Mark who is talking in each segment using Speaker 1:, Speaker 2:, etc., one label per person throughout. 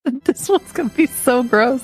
Speaker 1: This one's going to be so gross.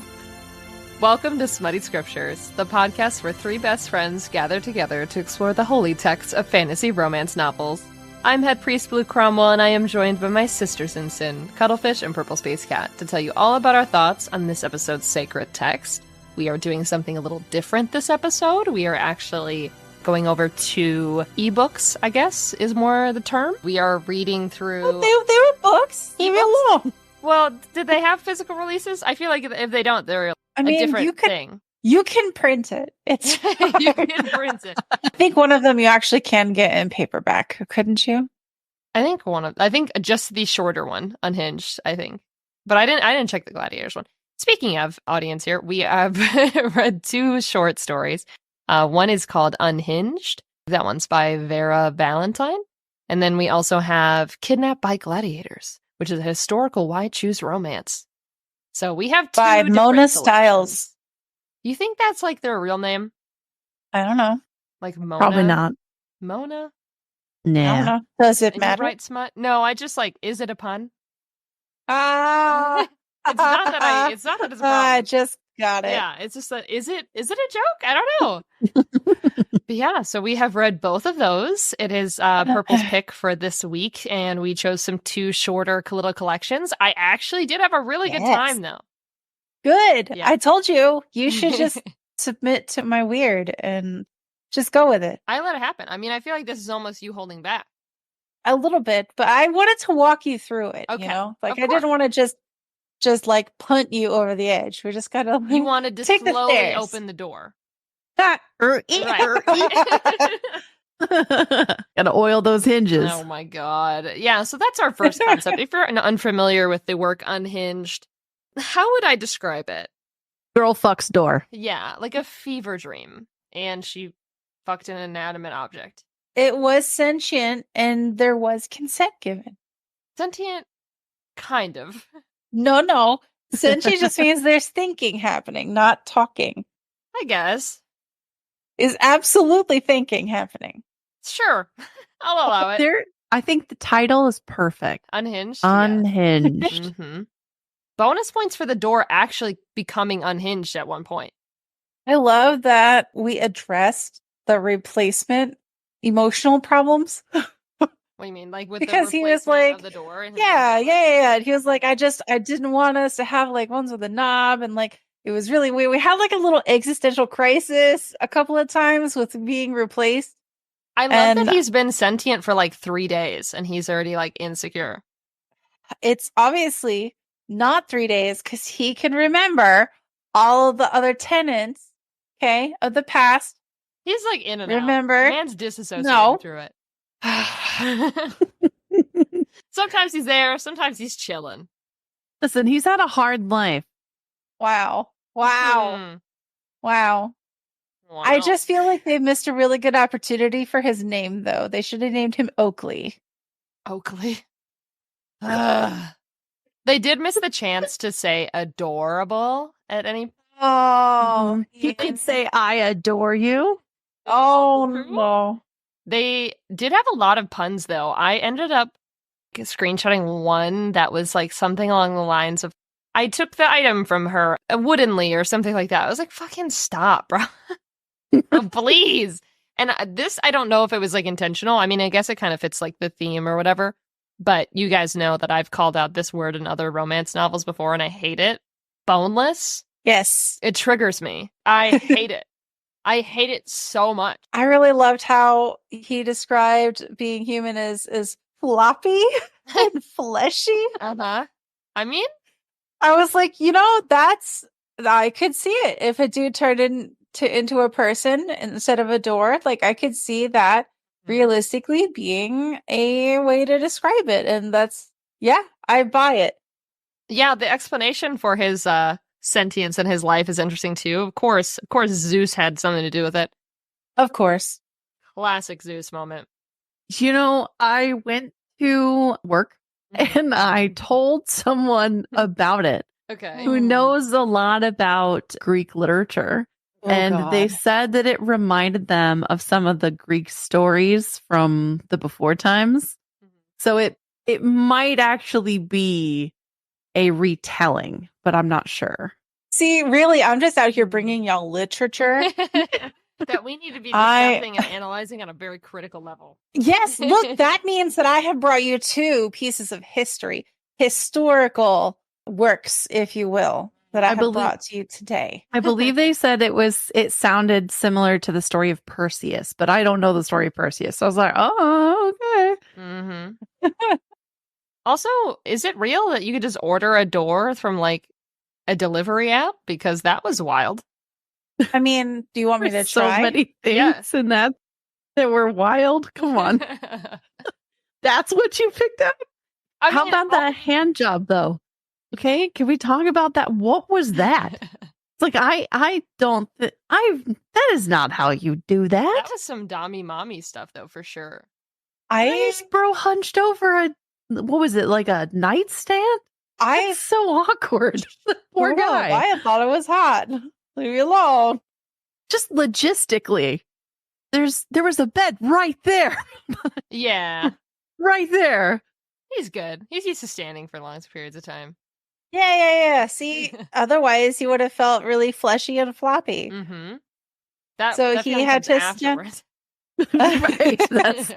Speaker 2: Welcome to Smutty Scriptures, the podcast where three best friends gather together to explore the holy texts of fantasy romance novels. I'm Head Priest Blue Cromwell, and I am joined by my sisters in sin, Cuddlefish and Purple Space Cat, to tell you all about our thoughts on this episode's sacred text. We are doing something a little different this episode. We are actually going over to ebooks, I guess, is more the term. We are reading through...
Speaker 3: Well, they were books. Leave me alone.
Speaker 2: Well, did they have physical releases? I feel like if they don't, they're a different thing.
Speaker 3: You can print it. It's
Speaker 2: You can print it.
Speaker 3: I think one of them you actually can get in paperback, couldn't you?
Speaker 2: I think just the shorter one, Unhinged, I think. But I didn't check the Gladiators one. Speaking of audience here, we have read two short stories. One is called Unhinged. That one's by Vera Valentine. And then we also have Kidnapped by Gladiators, which is a historical why choose romance. So we have two
Speaker 3: by
Speaker 2: different
Speaker 3: Mona
Speaker 2: selections.
Speaker 3: Styles.
Speaker 2: You think that's like their real name?
Speaker 3: I don't know.
Speaker 2: Like Mona?
Speaker 1: Probably not.
Speaker 2: Mona?
Speaker 3: I don't
Speaker 1: Nah.
Speaker 3: know. Does it
Speaker 2: Did you
Speaker 3: matter?
Speaker 2: write smut? No, I just is it a pun?
Speaker 3: Ah,
Speaker 2: It's not that it's a
Speaker 3: I
Speaker 2: problem.
Speaker 3: just got it.
Speaker 2: Yeah, it's just that is it a joke? I don't know. But yeah, so we have read both of those. It is Purple's pick for this week, and we chose some two shorter little collections. I actually did have a really good
Speaker 3: Yes.
Speaker 2: time though.
Speaker 3: Good.
Speaker 2: Yeah.
Speaker 3: I told you. You should just submit to my weird and just go with it.
Speaker 2: I let it happen. I mean, I feel like this is almost you holding back.
Speaker 3: A little bit, but I wanted to walk you through it.
Speaker 2: Okay.
Speaker 3: You know,
Speaker 2: Of
Speaker 3: I didn't
Speaker 2: course.
Speaker 3: want to just like punt you over the edge. We just gotta.
Speaker 2: You wanted to
Speaker 3: Take the
Speaker 2: slowly
Speaker 3: stairs.
Speaker 2: open the door.
Speaker 1: Gotta oil those hinges.
Speaker 2: Oh my god. Yeah, so that's our first concept. If you're unfamiliar with the work Unhinged, how would I describe it?
Speaker 1: Girl fucks door.
Speaker 2: Yeah, like a fever dream. And she fucked an inanimate object.
Speaker 3: It was sentient, and there was consent given.
Speaker 2: Sentient? Kind of.
Speaker 3: No. Sentient just means there's thinking happening, not talking.
Speaker 2: I guess.
Speaker 3: Is absolutely thinking happening.
Speaker 2: Sure. I'll allow it.
Speaker 1: I think the title is perfect.
Speaker 2: Unhinged?
Speaker 1: Unhinged.
Speaker 2: Mm-hmm. Bonus points for the door actually becoming unhinged at one point.
Speaker 3: I love that we addressed the replacement emotional problems.
Speaker 2: What do you mean? Like with
Speaker 3: Because
Speaker 2: the
Speaker 3: he was
Speaker 2: replacement
Speaker 3: like,
Speaker 2: of the door? And
Speaker 3: Yeah. He was like, I didn't want us to have like ones with a knob, and like it was really weird. We had like a little existential crisis a couple of times with being replaced.
Speaker 2: I love
Speaker 3: And-
Speaker 2: that he's been sentient for like 3 days and he's already like insecure.
Speaker 3: It's obviously not 3 days because he can remember all of the other tenants, okay, of the past.
Speaker 2: He's like in and
Speaker 3: Remember?
Speaker 2: out. Man's disassociating
Speaker 3: No.
Speaker 2: through it. Sometimes he's there, sometimes he's chilling.
Speaker 1: Listen, he's had a hard life.
Speaker 3: Wow.
Speaker 2: Hmm.
Speaker 3: Wow.
Speaker 2: Wow.
Speaker 3: I just feel like they missed a really good opportunity for his name, though. They should have named him Oakley.
Speaker 2: Oakley. They did miss the chance to say adorable at any.
Speaker 3: Oh,
Speaker 1: He could say, I adore you.
Speaker 3: Oh, no.
Speaker 2: They did have a lot of puns, though. I ended up screenshotting one that was like something along the lines of, I took the item from her woodenly or something like that. I was like, fucking stop, bro. Oh, please. And this, I don't know if it was like intentional. I mean, I guess it kind of fits like the theme or whatever. But you guys know that I've called out this word in other romance novels before and I hate it. Boneless.
Speaker 3: Yes.
Speaker 2: It triggers me. I hate it. I hate it so much.
Speaker 3: I really loved how he described being human as floppy and fleshy.
Speaker 2: Uh-huh. I mean,
Speaker 3: I was like, I could see it. If a dude turned into a person instead of a door, like I could see that realistically being a way to describe it. And I buy it.
Speaker 2: yeah, the explanation for his sentience and his life is interesting too. Of course, Zeus had something to do with it.
Speaker 3: Of course.
Speaker 2: Classic Zeus moment.
Speaker 1: I went to work and I told someone about it
Speaker 2: Okay.
Speaker 1: who knows a lot about Greek literature. And they said that it reminded them of some of the Greek stories from the before times. So it might actually be a retelling, but I'm not sure.
Speaker 3: See, really, I'm just out here bringing y'all literature
Speaker 2: that we need to be discussing and analyzing on a very critical level.
Speaker 3: Yes, look, that means that I have brought you 2 pieces of history, historical works, if you will, that I have brought to you today.
Speaker 1: I believe they said it sounded similar to the story of Perseus, but I don't know the story of Perseus. So I was like, oh, okay.
Speaker 2: Mm-hmm. Also, is it real that you could just order a door from like a delivery app? Because that was wild.
Speaker 3: I mean, do you want me to try?
Speaker 1: So many things in that were wild. Come on. That's what you picked up? How about that hand job, though? Okay, can we talk about that? What was that? It's like, I don't, that is not how you do that.
Speaker 2: That was some dommy mommy stuff, though, for sure.
Speaker 1: This bro hunched over what was it, like a nightstand? It's so awkward. Poor guy.
Speaker 3: I thought it was hot. Leave me alone.
Speaker 1: Just logistically, there was a bed right there.
Speaker 2: Yeah.
Speaker 1: Right there.
Speaker 2: He's good. He's used to standing for long periods of time.
Speaker 3: Yeah. See, otherwise he would have felt really fleshy and floppy.
Speaker 2: Mm-hmm.
Speaker 3: So he had to stand.
Speaker 1: Right. That's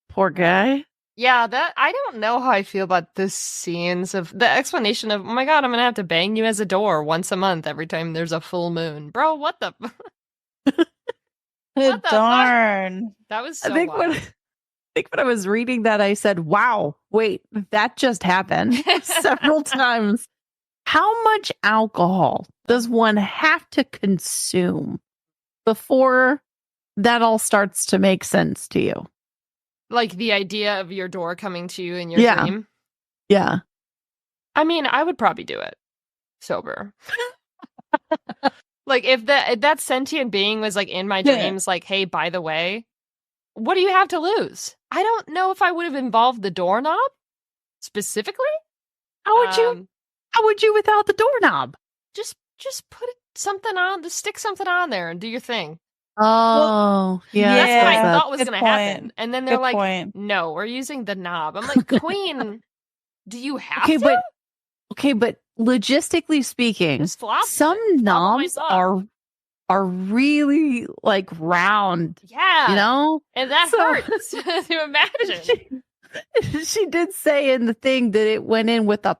Speaker 1: poor guy.
Speaker 2: Yeah, I don't know how I feel about the scenes of the explanation of, oh my god, I'm gonna have to bang you as a door once a month every time there's a full moon. Bro, what the
Speaker 3: what the darn.
Speaker 2: Fuck? That was so
Speaker 1: wild. I think when I was reading that, I said, wow, wait, that just happened several times. How much alcohol does one have to consume before that all starts to make sense to you?
Speaker 2: Like the idea of your door coming to you in your dream?
Speaker 1: Yeah.
Speaker 2: I mean, I would probably do it sober. Like if that sentient being was like in my dreams, like, hey, by the way, what do you have to lose? I don't know if I would have involved the doorknob specifically.
Speaker 1: How would you without the doorknob?
Speaker 2: Just put something on, just stick something on there and do your thing.
Speaker 1: Oh, yeah.
Speaker 2: That's what I thought was going to happen. And then they're like, no, we're using the knob. I'm like, Queen, do you have to?
Speaker 1: But logistically speaking, some knobs are really like round.
Speaker 2: Yeah.
Speaker 1: You know?
Speaker 2: And that hurts to imagine.
Speaker 1: She did say in the thing that it went in with a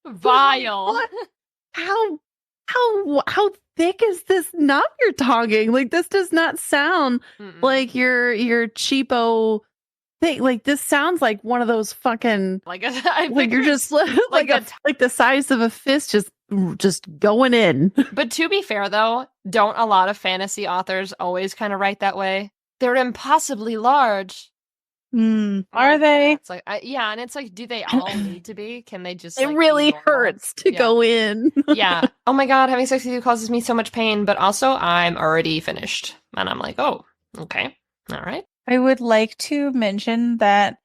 Speaker 2: vile.
Speaker 1: How thick is this knob you're talking? Like, this does not sound like your cheapo thing. Like, this sounds like one of those fucking like you're just like the size of a fist just going in.
Speaker 2: But to be fair though, don't a lot of fantasy authors always kind of write that way? They're impossibly large.
Speaker 3: Are they?
Speaker 2: It's like, yeah, and it's like, do they all need to be? Can they just?
Speaker 1: It really hurts to go in.
Speaker 2: Yeah. Oh my god, having sex with you causes me so much pain, but also I'm already finished, and I'm like, oh, okay, all right.
Speaker 3: I would like to mention that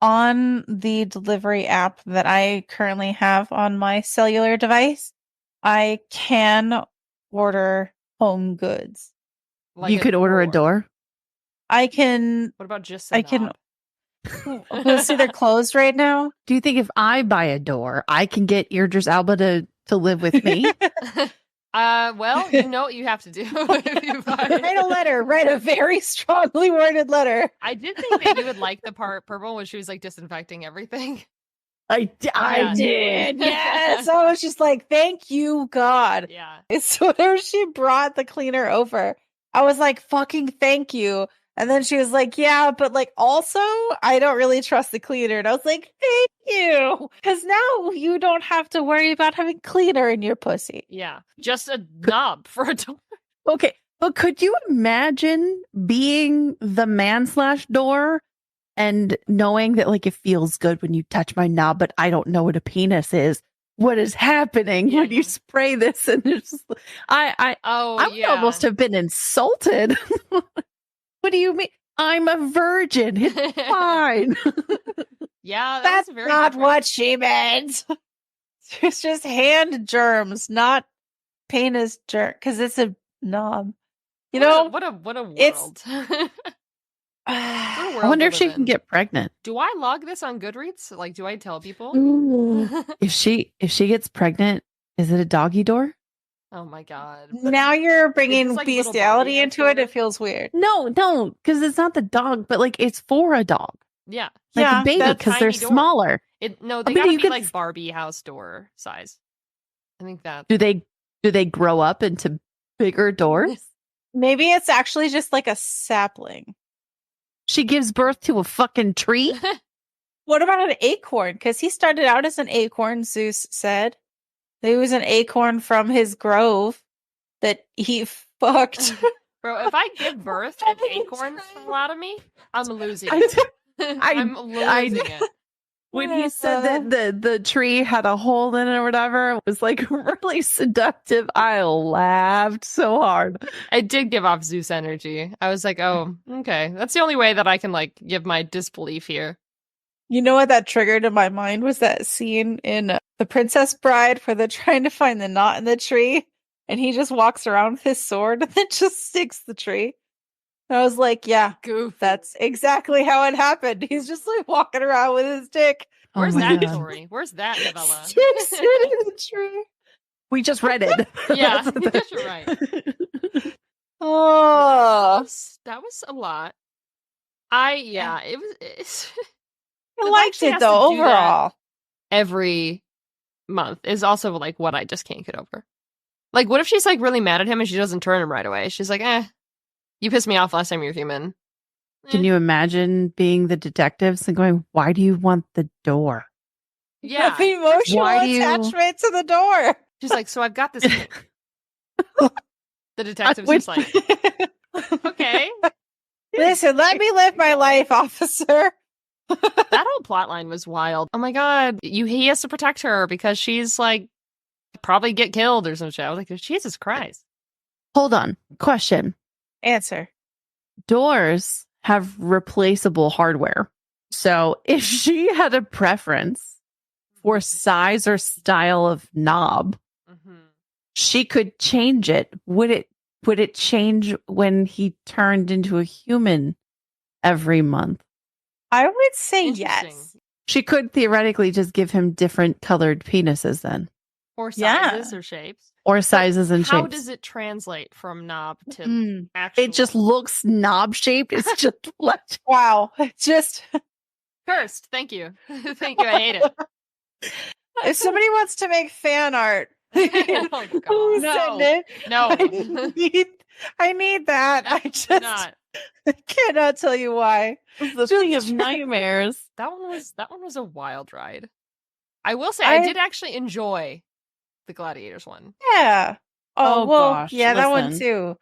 Speaker 3: on the delivery app that I currently have on my cellular device, I can order home goods.
Speaker 1: Like you could order a door.
Speaker 3: I can.
Speaker 2: What about just?
Speaker 3: I can. See, they're closed right now.
Speaker 1: Do you think if I buy a door, I can get Idris Elba to live with me?
Speaker 2: Well, you know what you have to do. If you
Speaker 3: write a letter. Write a very strongly worded letter.
Speaker 2: I did think that you would like the part purple when she was like disinfecting everything.
Speaker 3: I did. Yes. I was just like, thank you, God.
Speaker 2: Yeah.
Speaker 3: It's whenever she brought the cleaner over, I was like, fucking thank you. And then she was like, yeah, but like also, I don't really trust the cleaner. And I was like, thank you. Because now you don't have to worry about having cleaner in your pussy.
Speaker 2: Yeah. Just a knob for a door.
Speaker 1: Okay. But could you imagine being the man/door and knowing that like it feels good when you touch my knob, but I don't know what a penis is? What is happening when you spray this? And it's just, I would almost have been insulted. What do you mean? I'm a virgin. It's fine.
Speaker 2: Yeah,
Speaker 3: that's very not different. What she meant. It's just hand germs, not penis germ, because it's a knob. You know
Speaker 2: what a world.
Speaker 1: I wonder if she can get pregnant.
Speaker 2: Do I log this on Goodreads? Like, do I tell people?
Speaker 1: If she gets pregnant, is it a doggy door?
Speaker 2: Oh my god.
Speaker 3: Now you're bringing
Speaker 2: like
Speaker 3: bestiality
Speaker 2: little
Speaker 3: into it.
Speaker 2: Barbie
Speaker 3: It feels weird.
Speaker 1: No, because it's not the dog, but like it's for a dog.
Speaker 2: Yeah.
Speaker 1: Like
Speaker 3: Yeah,
Speaker 1: a baby,
Speaker 3: that
Speaker 1: because they're
Speaker 2: tiny door.
Speaker 1: smaller.
Speaker 2: No, they
Speaker 1: mean,
Speaker 2: gotta
Speaker 1: you
Speaker 2: be
Speaker 1: could
Speaker 2: like Barbie house door size. I think that.
Speaker 1: Do they grow up into bigger doors?
Speaker 3: Maybe it's actually just like a sapling.
Speaker 1: She gives birth to a fucking tree?
Speaker 3: What about an acorn? Because he started out as an acorn, Zeus said. He was an acorn from his grove that he fucked.
Speaker 2: Bro, if I give birth and acorns fall out of me, I'm losing it. I'm losing it.
Speaker 1: When he said that the tree had a hole in it or whatever, it was like really seductive. I laughed so hard.
Speaker 2: I did give off Zeus energy. I was like, oh, okay. That's the only way that I can like give my disbelief here.
Speaker 3: You know what that triggered in my mind was that scene in The Princess Bride where they're trying to find the knot in the tree and he just walks around with his sword and then just sticks the tree. And I was like, yeah,
Speaker 2: Goof.
Speaker 3: That's exactly how it happened. He's just like walking around with his dick.
Speaker 2: Where's
Speaker 1: Oh my
Speaker 2: that
Speaker 1: God.
Speaker 2: story? Where's that novella?
Speaker 3: Sticks it in the tree.
Speaker 1: We just read it.
Speaker 2: Yeah, you're right.
Speaker 3: Oh,
Speaker 2: That was a lot. It was.
Speaker 3: I
Speaker 2: The fact
Speaker 3: liked
Speaker 2: she
Speaker 3: it
Speaker 2: has
Speaker 3: though
Speaker 2: to do that
Speaker 3: overall.
Speaker 2: every month is also like what I just can't get over. Like, what if she's like really mad at him and she doesn't turn him right away? She's like, you pissed me off last time you were human.
Speaker 1: Can you imagine being the detectives and going, why do you want the door?
Speaker 2: Yeah.
Speaker 3: The emotional
Speaker 1: Why do you-
Speaker 3: attachment to the door.
Speaker 2: She's like, so I've got this thing. The detective's just like, okay.
Speaker 3: Listen, let me live my life, officer.
Speaker 2: That whole plot line was wild. Oh my god. He has to protect her because she's like probably get killed or some shit. I was like, Jesus Christ.
Speaker 1: Hold on. Question.
Speaker 3: Answer.
Speaker 1: Doors have replaceable hardware. So if she had a preference for size or style of knob, she could change it. Would it change when he turned into a human every month?
Speaker 3: I would say
Speaker 2: Interesting.
Speaker 3: yes.
Speaker 1: She could theoretically just give him different colored penises then,
Speaker 2: Or
Speaker 3: Yeah.
Speaker 2: sizes or shapes.
Speaker 1: or sizes and
Speaker 2: How
Speaker 1: shapes.
Speaker 2: does it translate from knob to
Speaker 3: Mm.
Speaker 2: actual?
Speaker 1: It just looks knob shaped. It's just left.
Speaker 3: Wow. Just
Speaker 2: cursed. Thank you. Thank you. I hate it.
Speaker 3: if somebody wants to make fan art,
Speaker 2: Oh, God.
Speaker 3: send it.
Speaker 2: No.
Speaker 3: I need that. I
Speaker 2: Do
Speaker 3: just
Speaker 2: not.
Speaker 3: I cannot tell you why.
Speaker 1: It's the thing of nightmares.
Speaker 2: That one was a wild ride. I will say I did actually enjoy the Gladiators one.
Speaker 3: Yeah. Oh,
Speaker 1: Oh,
Speaker 3: well,
Speaker 1: gosh,
Speaker 3: yeah, that one
Speaker 1: listen.
Speaker 3: too.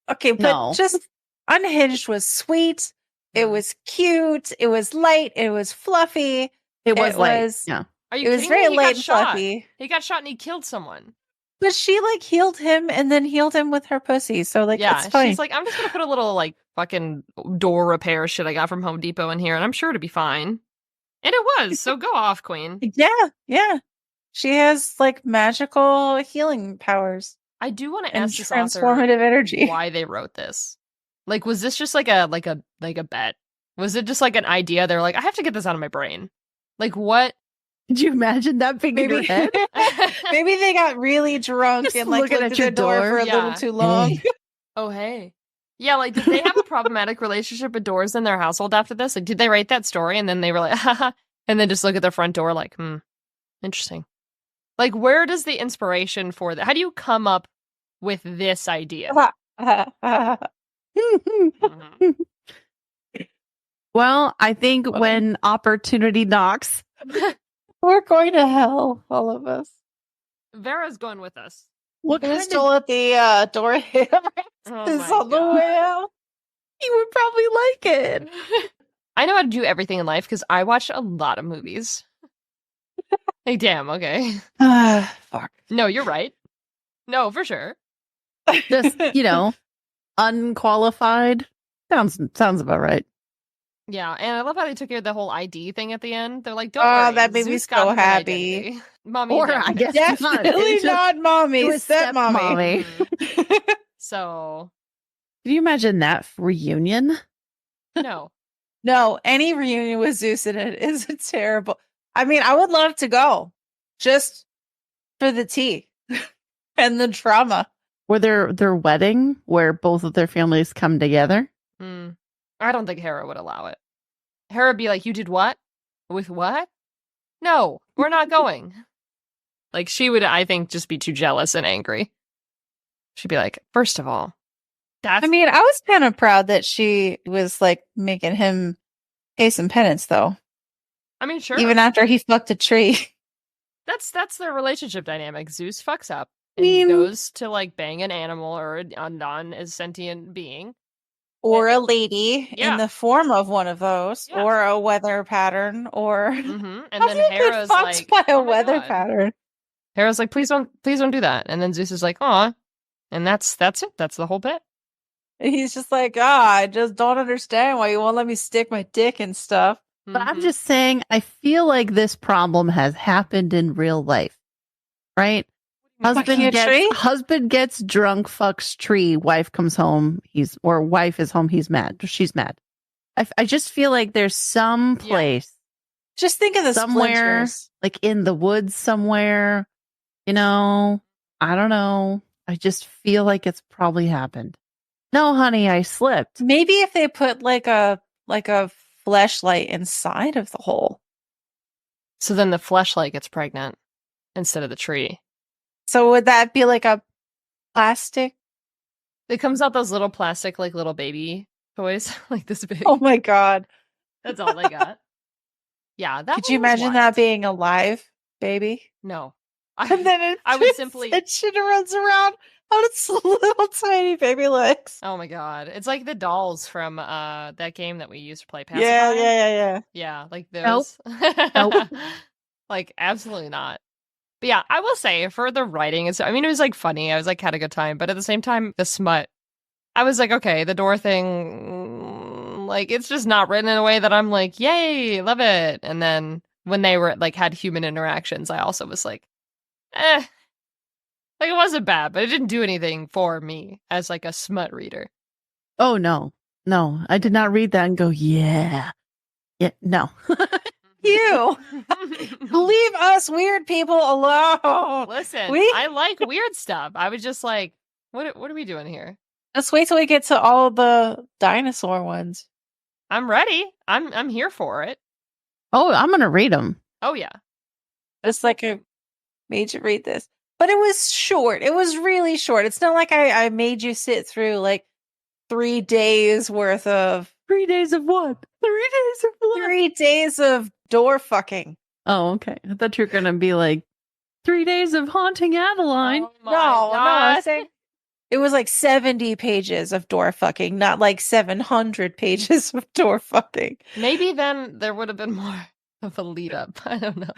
Speaker 3: Okay, but
Speaker 1: No.
Speaker 3: just Unhinged was sweet. It was cute. It was light. It was fluffy.
Speaker 1: It was like,
Speaker 3: was-
Speaker 1: yeah.
Speaker 2: Are you
Speaker 3: It was
Speaker 2: kidding
Speaker 3: very
Speaker 2: me? He
Speaker 3: light
Speaker 2: got
Speaker 3: and
Speaker 2: shot.
Speaker 3: fluffy.
Speaker 2: He got shot and he killed someone.
Speaker 3: But she like healed him and then healed him with her pussy. So like
Speaker 2: Yeah,
Speaker 3: it's fine.
Speaker 2: she's like, I'm just gonna put a little like fucking door repair shit I got from Home Depot in here, and I'm sure it'll be fine. And it was. So go off, Queen.
Speaker 3: Yeah. She has like magical healing powers
Speaker 2: I do want to
Speaker 3: and
Speaker 2: ask this author
Speaker 3: transformative energy.
Speaker 2: why they wrote this. Like, was this just like a bet? Was it just like an idea? They're like, I have to get this out of my brain. Like, what?
Speaker 1: Did you imagine that being in your
Speaker 3: Maybe
Speaker 1: head?
Speaker 3: maybe they got really drunk
Speaker 1: Just
Speaker 3: and like
Speaker 1: looking
Speaker 3: looked
Speaker 1: at
Speaker 3: at
Speaker 1: your
Speaker 3: the door
Speaker 1: door.
Speaker 3: for a
Speaker 2: Yeah.
Speaker 3: little too long.
Speaker 1: Hey.
Speaker 2: Oh, hey. Yeah, like, did they have a problematic relationship with doors in their household after this? Like, did they write that story and then they were like, haha, and then just look at their front door like, interesting. Like, where does the inspiration for that? How do you come up with this idea? Mhm.
Speaker 1: Well, I think when opportunity knocks,
Speaker 3: We're going to hell, all of us.
Speaker 2: Vera's going with us.
Speaker 1: what
Speaker 3: We're
Speaker 1: kind
Speaker 3: still at the door hammer
Speaker 2: Oh
Speaker 3: is
Speaker 2: my
Speaker 3: on the
Speaker 2: God.
Speaker 3: way out.
Speaker 1: you would probably like it.
Speaker 2: I know how to do everything in life because I watch a lot of movies. Hey, damn, okay.
Speaker 3: Fuck.
Speaker 2: No, you're right. No, for sure.
Speaker 1: Just, unqualified. Sounds about right.
Speaker 2: Yeah, and I love how they took care of the whole ID thing at the end. They're like, don't
Speaker 3: Oh,
Speaker 2: worry.
Speaker 3: that made me
Speaker 2: Zeus got
Speaker 3: so
Speaker 2: him an
Speaker 3: happy.
Speaker 2: identity. Mommy,
Speaker 1: Or
Speaker 2: yeah.
Speaker 1: I guess not.
Speaker 3: Definitely
Speaker 1: It's just-
Speaker 3: not mommy,
Speaker 1: it was
Speaker 3: step mommy.
Speaker 2: Mhm. So,
Speaker 1: Can you imagine that reunion?
Speaker 2: No.
Speaker 3: No, any reunion with Zeus in it is a terrible. I mean, I would love to go just for the tea and the drama.
Speaker 1: Or their wedding where both of their families come together.
Speaker 2: I don't think Hera would allow it. Hera would be like, you did what? With what? No, we're not going. Like, she would, I think, just be too jealous and angry. She'd be like, first of all,
Speaker 3: I mean, I was kind of proud that she was like making him pay some penance, though.
Speaker 2: I mean, sure.
Speaker 3: Even after he fucked a tree.
Speaker 2: That's their relationship dynamic. Zeus fucks up and goes to like bang an animal or a non-sentient being.
Speaker 3: Or a lady in the form of one of those.
Speaker 2: Yeah.
Speaker 3: Or a weather pattern. Or
Speaker 2: and then Hera's like,
Speaker 3: by a weather pattern.
Speaker 2: Hera's like, please don't do that. And then Zeus is like, aw. And that's it. That's the whole bit.
Speaker 3: And he's just like, I just don't understand why you won't let me stick my dick and stuff.
Speaker 1: But I'm just saying, I feel like this problem has happened in real life, right? Husband gets drunk, fucks tree, wife comes home, wife is home, he's mad, she's mad. I just feel like there's some place.
Speaker 3: Just think of the
Speaker 1: somewhere,
Speaker 3: splinters.
Speaker 1: like in the woods somewhere, I don't know. I just feel like it's probably happened. No, honey, I slipped.
Speaker 3: Maybe if they put like a fleshlight inside of the hole.
Speaker 2: So then the fleshlight gets pregnant instead of the tree.
Speaker 3: So would that be like a plastic?
Speaker 2: It comes out those little plastic, like little baby toys, like this big.
Speaker 3: Oh my God.
Speaker 2: That's all they got. Yeah.
Speaker 3: Could you imagine that being a live baby?
Speaker 2: No.
Speaker 3: And then
Speaker 2: I would simply.
Speaker 3: It runs around on its little tiny baby legs.
Speaker 2: Oh my God. It's like the dolls from that game that we used to play Pacifier.
Speaker 3: Yeah.
Speaker 2: Yeah, like those.
Speaker 1: Nope.
Speaker 2: Like, absolutely not. But yeah, I will say for the writing, it was like funny. I was like had a good time, but at the same time, the smut. I was like, okay, the door thing, like it's just not written in a way that I'm like, yay, love it. And then when they were like had human interactions, I also was like, like it wasn't bad, but it didn't do anything for me as like a smut reader.
Speaker 1: Oh no, I did not read that and go, yeah, no.
Speaker 3: You leave us weird people alone.
Speaker 2: Listen, I like weird stuff. I was just like, what are we doing here?
Speaker 3: Let's wait till we get to all the dinosaur ones.
Speaker 2: I'm ready. I'm here for it.
Speaker 1: Oh, I'm gonna read them.
Speaker 2: Oh yeah,
Speaker 3: just like I made you read this, but it was short. It was really short. It's not like I made you sit through like 3 days worth of
Speaker 1: 3 days of what? 3 days of what?
Speaker 3: 3 days of door fucking.
Speaker 1: Oh, okay. I thought you were gonna be like 3 days of haunting Adeline.
Speaker 3: Oh no. It was like 70 pages of door fucking, not like 700 pages of door fucking.
Speaker 2: Maybe then there would have been more of a lead up. I don't know.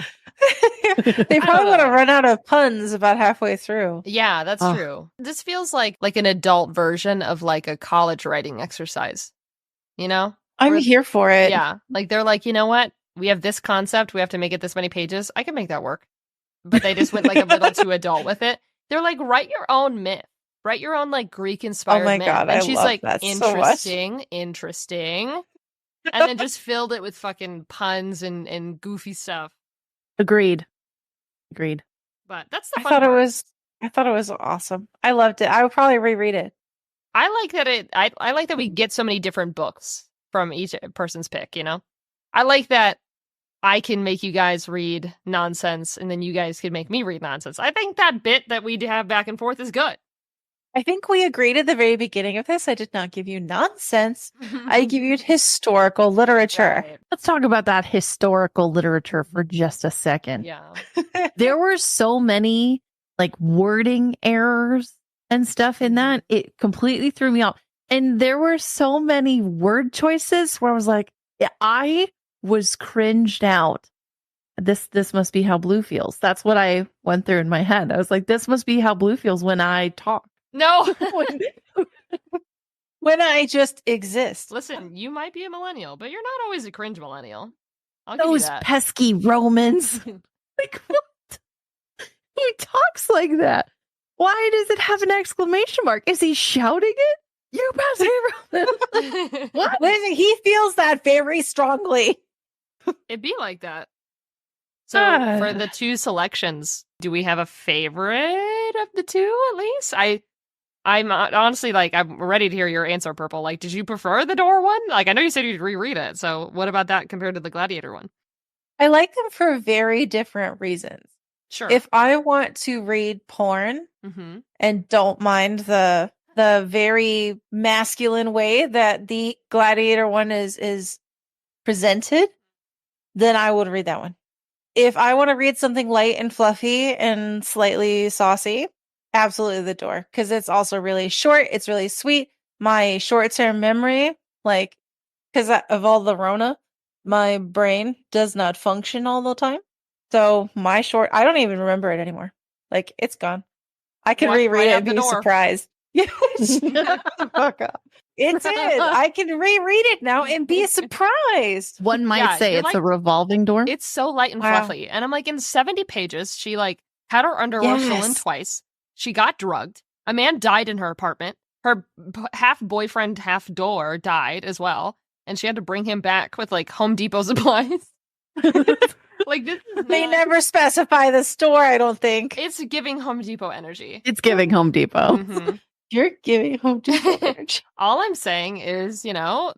Speaker 3: They probably would have run out of puns about halfway through.
Speaker 2: Yeah, that's true. This feels like an adult version of like a college writing exercise.
Speaker 3: I'm here for it.
Speaker 2: Yeah. Like they're like, you know what? We have this concept. We have to make it this many pages. I can make that work. But they just went like a little too adult with it. They're like, write your own myth. Write your own like Greek inspired myth.
Speaker 3: God,
Speaker 2: and
Speaker 3: I
Speaker 2: she's
Speaker 3: love
Speaker 2: like,
Speaker 3: that
Speaker 2: interesting. And then just filled it with fucking puns and goofy stuff.
Speaker 1: Agreed.
Speaker 2: But that's the
Speaker 3: I
Speaker 2: fun
Speaker 3: thought
Speaker 2: part.
Speaker 3: I thought it was awesome. I loved it. I would probably reread it.
Speaker 2: I like that I like that we get so many different books from each person's pick, I like that I can make you guys read nonsense and then you guys can make me read nonsense. I think that bit that we have back and forth is good.
Speaker 3: I think we agreed at the very beginning of this. I did not give you nonsense. I give you historical literature.
Speaker 2: Right.
Speaker 1: Let's talk about that historical literature for just a second.
Speaker 2: Yeah.
Speaker 1: There were so many like wording errors and stuff in that. It completely threw me off. And there were so many word choices where I was like, I was cringed out. This must be how Blue feels. That's what I went through in my head. I was like, this must be how Blue feels when I talk.
Speaker 2: No.
Speaker 3: When I just exist.
Speaker 2: Listen, you might be a millennial, but you're not always a cringe millennial.
Speaker 1: Those pesky Romans. Like, what? Who talks like that? Why does it have an exclamation mark? Is he shouting it? You pass me. What?
Speaker 3: Listen, he feels that very strongly.
Speaker 2: It'd be like that. So for the two selections, do we have a favorite of the two at least? I'm honestly like, I'm ready to hear your answer, Purple. Like, did you prefer the door one? Like, I know you said you'd reread it. So what about that compared to the Gladiator one?
Speaker 3: I like them for very different reasons.
Speaker 2: Sure.
Speaker 3: If I want to read porn and don't mind the very masculine way that the Gladiator one is presented, then I would read that one. If I want to read something light and fluffy and slightly saucy, absolutely the door, because it's also really short. It's really sweet. My short-term memory, like, because of all the Rona, my brain does not function all the time. So I don't even remember it anymore. Like, it's gone. I can reread it and be surprised. Shut the fuck up. It did. I can reread it now and be surprised.
Speaker 1: One might say it's a revolving door.
Speaker 2: It's so light and fluffy. And I'm like, in 70 pages, she like had her underwear stolen twice. She got drugged. A man died in her apartment. Her half boyfriend, half door died as well. And she had to bring him back with like Home Depot supplies. Like this
Speaker 3: they never specify the store, I don't think.
Speaker 2: It's giving Home Depot energy.
Speaker 1: It's giving Home Depot.
Speaker 2: Mm-hmm.
Speaker 3: You're giving Home Depot energy.
Speaker 2: All I'm saying is, you know,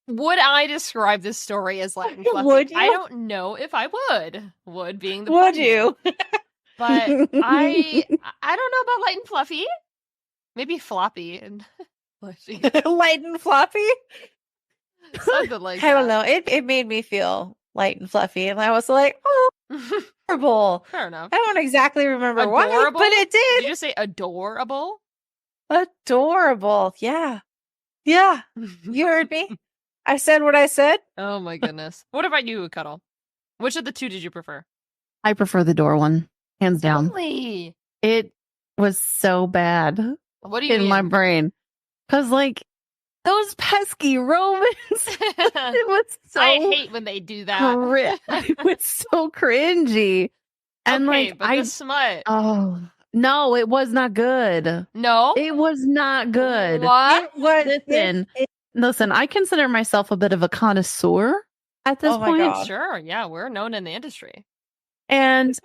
Speaker 2: would I describe this story as light and fluffy?
Speaker 3: Would you?
Speaker 2: I don't know if I would. Would being the
Speaker 3: Would you?
Speaker 2: But I don't know about light and fluffy. Maybe floppy and fleshy.
Speaker 3: Light and floppy?
Speaker 2: Something like that.
Speaker 3: I don't know. It made me feel light and fluffy, and I was like, oh, adorable.
Speaker 2: Fair enough.
Speaker 3: I don't exactly remember
Speaker 2: Adorable?
Speaker 3: why, but it did.
Speaker 2: Did you just say adorable?
Speaker 3: Adorable. Yeah. Yeah. You heard me. I said what I said.
Speaker 2: Oh my goodness. What about you, Cuddle? Which of the two did you prefer?
Speaker 1: I prefer the door one, hands down.
Speaker 2: Really?
Speaker 1: It was so bad.
Speaker 2: What do you
Speaker 1: in
Speaker 2: mean?
Speaker 1: my brain? Because like those pesky Romans, it was so.
Speaker 2: I hate when they do that.
Speaker 1: It was so cringy, and
Speaker 2: okay,
Speaker 1: like
Speaker 2: but the smut.
Speaker 1: Oh no, it was not good.
Speaker 2: No,
Speaker 1: it was not good.
Speaker 2: What?
Speaker 1: Listen. I consider myself a bit of a connoisseur at this point.
Speaker 3: God.
Speaker 2: Sure, yeah, we're known in the industry,
Speaker 1: and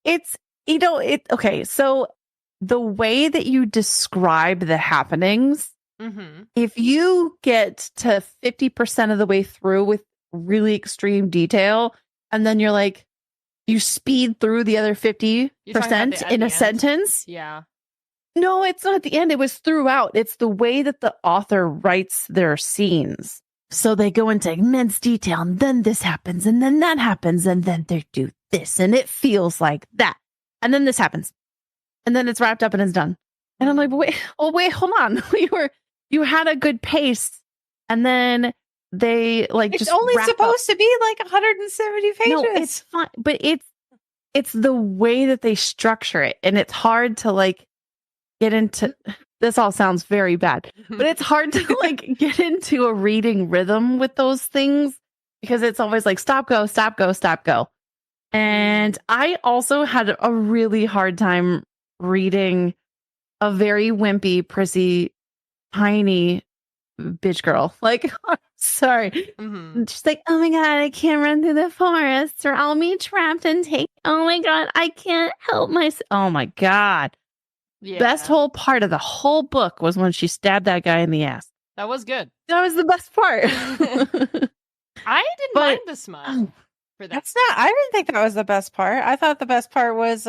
Speaker 1: it's okay. So the way that you describe the happenings, if you get to 50% of the way through with really extreme detail, and then you're like, you speed through the other 50% in a sentence.
Speaker 2: Yeah.
Speaker 1: No, it's not at the end. It was throughout. It's the way that the author writes their scenes. So they go into immense detail, and then this happens, and then that happens, and then they do this, and it feels like that. And then this happens. And then it's wrapped up and it's done. And I'm like, wait, hold on. You had a good pace. And then they like
Speaker 3: it's
Speaker 1: just
Speaker 3: only supposed to be like 170 pages.
Speaker 1: No, it's fine. But it's the way that they structure it. And it's hard to like get into this all sounds very bad, but it's hard to like get into a reading rhythm with those things because it's always like stop, go, stop, go, stop, go. And I also had a really hard time reading a very wimpy, prissy, tiny bitch girl. Like, sorry. She's like, oh my God, I can't run through the forest or I'll be trapped and oh my God, I can't help myself. Oh my God. Yeah. Best whole part of the whole book was when she stabbed that guy in the ass.
Speaker 2: That was good.
Speaker 1: That was the best part.
Speaker 2: I didn't mind the smut.
Speaker 3: That's not. I didn't think that was the best part. I thought the best part was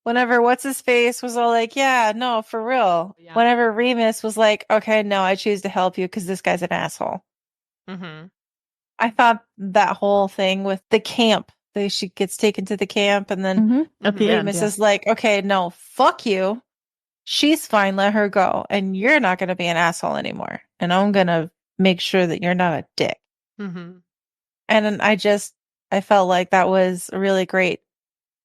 Speaker 3: whenever what's his face was all like, "Yeah, no, for real." Yeah. Whenever Remus was like, "Okay, no, I choose to help you because this guy's an asshole." I thought that whole thing with the camp, she gets taken to the camp, and then Remus is like, "Okay, no, fuck you. She's fine. Let her go, and you're not going to be an asshole anymore. And I'm going to make sure that you're not a dick." And then I felt like that was a really great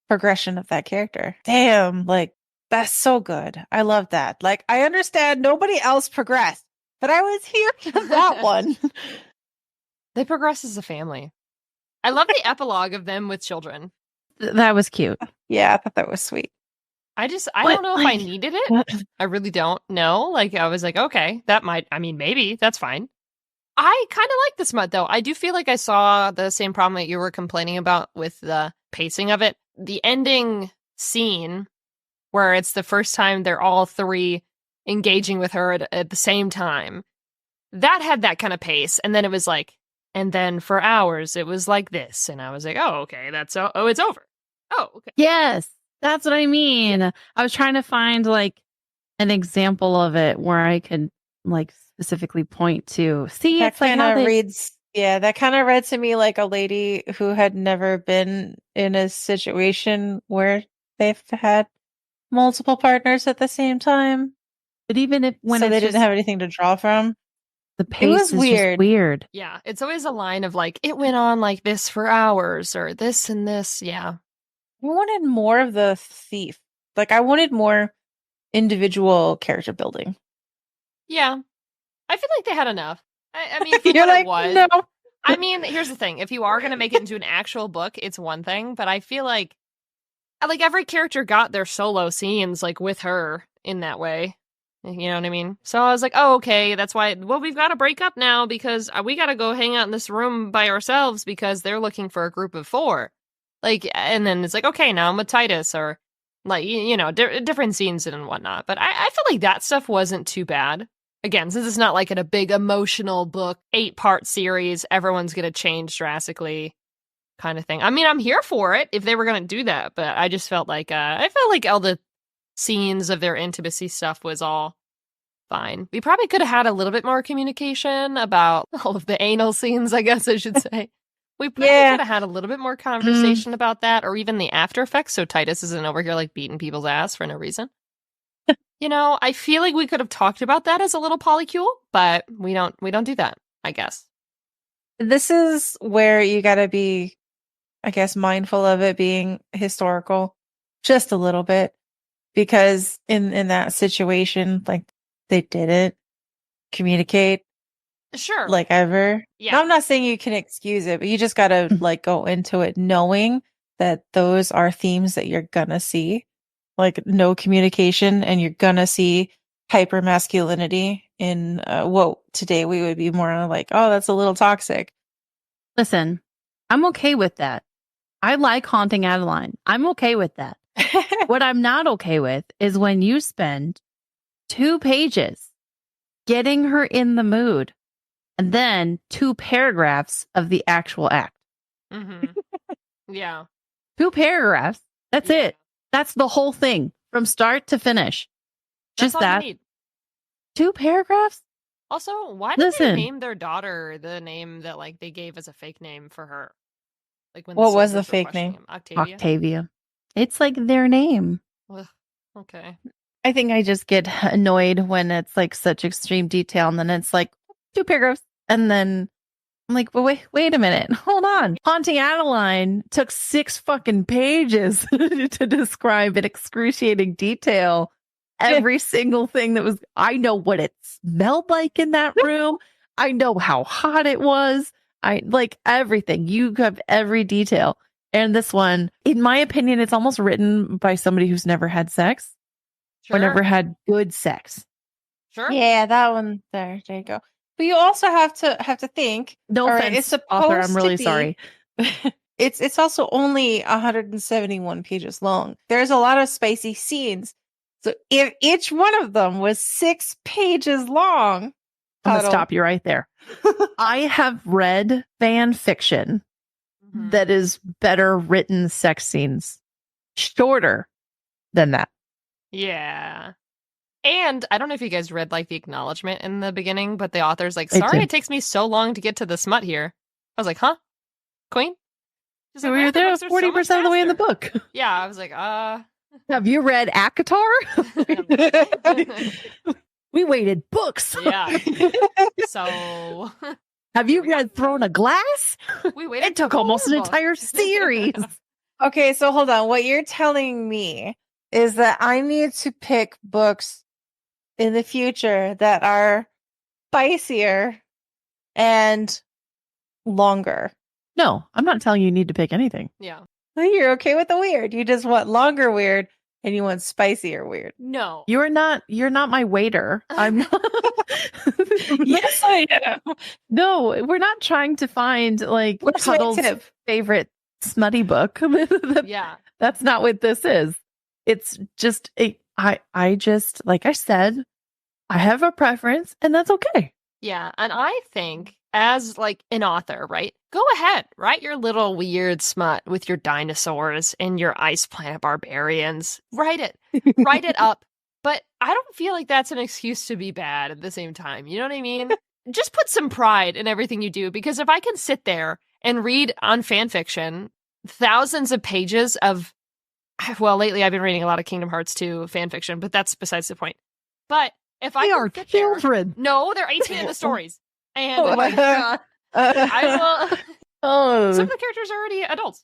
Speaker 3: progression of that character. Damn, like, that's so good. I love that. Like, I understand nobody else progressed, but I was here for that one.
Speaker 2: They progress as a family. I love the epilogue of them with children.
Speaker 1: That was cute.
Speaker 3: Yeah, I thought that was sweet.
Speaker 2: I
Speaker 1: What,
Speaker 2: don't know if I
Speaker 1: like-
Speaker 2: needed it. I really don't know. Like, I was like, okay, maybe, that's fine. I kind of like the smut, though. I do feel like I saw the same problem that you were complaining about with the pacing of it. The ending scene, where it's the first time they're all three engaging with her at the same time, that had that kind of pace. And then it was like, and then for hours, it was like this. And I was like, oh, okay, it's over. Oh, okay.
Speaker 1: Yes, that's what I mean. I was trying to find like an example of it where I could like specifically point to. See,
Speaker 3: That
Speaker 1: it's like
Speaker 3: kind
Speaker 1: how
Speaker 3: of
Speaker 1: they
Speaker 3: reads, yeah, that kind of read to me like a lady who had never been in a situation where they've had multiple partners at the same time.
Speaker 1: But even if when
Speaker 3: So
Speaker 1: it's
Speaker 3: they
Speaker 1: just
Speaker 3: didn't have anything to draw from.
Speaker 1: the
Speaker 3: It
Speaker 1: pace
Speaker 3: was
Speaker 1: is just
Speaker 3: weird.
Speaker 1: weird.
Speaker 2: Yeah, it's always a line of like, it went on like this for hours or this and this. Yeah.
Speaker 3: I wanted more of the thief. Like, I wanted more individual character building.
Speaker 2: Yeah. I feel like they had enough. I mean, for
Speaker 3: You're
Speaker 2: what
Speaker 3: like,
Speaker 2: it was.
Speaker 3: no.
Speaker 2: I mean, here's the thing. If you are going to make it into an actual book, it's one thing. But I feel like every character got their solo scenes like with her in that way. You know what I mean? So I was like, oh, okay, that's why. Well, we've got to break up now because we got to go hang out in this room by ourselves because they're looking for a group of 4. Like, and then it's like, okay, now I'm with Titus or like, different scenes and whatnot. But I feel like that stuff wasn't too bad. Again, since it's not like in a big emotional book, 8-part series, everyone's going to change drastically kind of thing. I mean, I'm here for it if they were going to do that, but I just felt like, all the scenes of their intimacy stuff was all fine. We probably could have had a little bit more communication about all of the anal scenes, I guess I should say. We probably could have had a little bit more conversation about that, or even the after effects, so Titus isn't over here like beating people's ass for no reason. I feel like we could have talked about that as a little polycule, but we don't do that, I guess.
Speaker 3: This is where you got to be, I guess, mindful of it being historical just a little bit, because in that situation, like, they didn't communicate
Speaker 2: Sure.
Speaker 3: like ever.
Speaker 2: Yeah.
Speaker 3: Now, I'm not saying you can excuse it, but you just got to like go into it knowing that those are themes that you're gonna see, like no communication, and you're gonna see hyper masculinity in what today we would be more like, oh, that's a little toxic.
Speaker 1: Listen, I'm okay with that. I like haunting Adeline. I'm okay with that. What I'm not okay with is when you spend 2 pages getting her in the mood and then 2 paragraphs of the actual act.
Speaker 2: Mm-hmm. Yeah.
Speaker 1: 2 paragraphs. That's it. That's the whole thing from start to finish.
Speaker 2: That's
Speaker 1: Just
Speaker 2: all
Speaker 1: that.
Speaker 2: you need.
Speaker 1: 2 paragraphs?
Speaker 2: Also, why did they
Speaker 1: Listen.
Speaker 2: name their daughter the name that like they gave as a fake name for her? Like when
Speaker 3: What was the
Speaker 2: soldiers were
Speaker 3: fake
Speaker 2: questioning
Speaker 3: name?
Speaker 2: him? Octavia.
Speaker 1: Octavia. It's like their name.
Speaker 2: Ugh, okay.
Speaker 1: I think I just get annoyed when it's like such extreme detail and then it's like 2 paragraphs. And then I'm like, well, wait a minute. Hold on. Haunting Adeline took 6 fucking pages to describe in excruciating detail every single thing that was. I know what it smelled like in that room. I know how hot it was. I like everything. You have every detail. And this one, in my opinion, it's almost written by somebody who's never had sex or never had good sex.
Speaker 2: Sure.
Speaker 3: Yeah, that one there. There you go. But you also have to think.
Speaker 1: No
Speaker 3: all right,
Speaker 1: offense,
Speaker 3: it's supposed
Speaker 1: author. I'm really
Speaker 3: to be-
Speaker 1: sorry.
Speaker 3: It's also only 171 pages long. There's a lot of spicy scenes. So if each one of them was 6 pages long,
Speaker 1: I'm going to
Speaker 3: Cuddle.
Speaker 1: stop you right there. I have read fan fiction
Speaker 2: Mhm.
Speaker 1: that is better written sex scenes, shorter than that.
Speaker 2: Yeah. And I don't know if you guys read like the acknowledgement in the beginning, but the author's like,
Speaker 1: I
Speaker 2: sorry
Speaker 1: did.
Speaker 2: it takes me so long to get to the smut here. I was like, huh? Queen? She's
Speaker 1: So
Speaker 2: like,
Speaker 1: we
Speaker 2: "Yeah,
Speaker 1: were
Speaker 2: the
Speaker 1: there
Speaker 2: books are so much
Speaker 1: 40% of the way in the
Speaker 2: faster."
Speaker 1: book.
Speaker 2: Yeah, I was like,
Speaker 1: Have you read Akatar? We waited books.
Speaker 2: yeah. So
Speaker 1: Have you read Thrown a Glass?
Speaker 2: we waited.
Speaker 1: It took
Speaker 2: for
Speaker 1: almost an
Speaker 2: more books.
Speaker 1: entire series.
Speaker 3: Okay, so hold on. What you're telling me is that I need to pick books in the future that are spicier and longer.
Speaker 1: No, I'm not telling you need to pick anything.
Speaker 2: Yeah.
Speaker 3: You're okay with the weird. You just want longer weird And you want spicy or weird?
Speaker 2: No.
Speaker 1: You're not my waiter. I'm not.
Speaker 3: Yes, I am.
Speaker 1: No, we're not trying to find like
Speaker 3: Where's my
Speaker 1: Cuddle's
Speaker 3: tip?
Speaker 1: favorite smutty book.
Speaker 2: Yeah.
Speaker 1: That's not what this is. It's just I just, like I said, I have a preference and that's okay.
Speaker 2: Yeah. And I think as like an author, right? Go ahead, write your little weird smut with your dinosaurs and your ice planet barbarians. Write it. Write it up. But I don't feel like that's an excuse to be bad at the same time. You know what I mean? Just put some pride in everything you do, because if I can sit there and read on fan fiction thousands of pages of, well, lately I've been reading a lot of Kingdom Hearts 2 fan fiction, but that's besides the point. But if I
Speaker 1: They
Speaker 2: can
Speaker 1: are
Speaker 2: sit there,
Speaker 1: children.
Speaker 2: no, they're 18 in the stories. And
Speaker 3: Oh my God.
Speaker 2: I will.
Speaker 1: Oh,
Speaker 2: Some of the characters are already adults.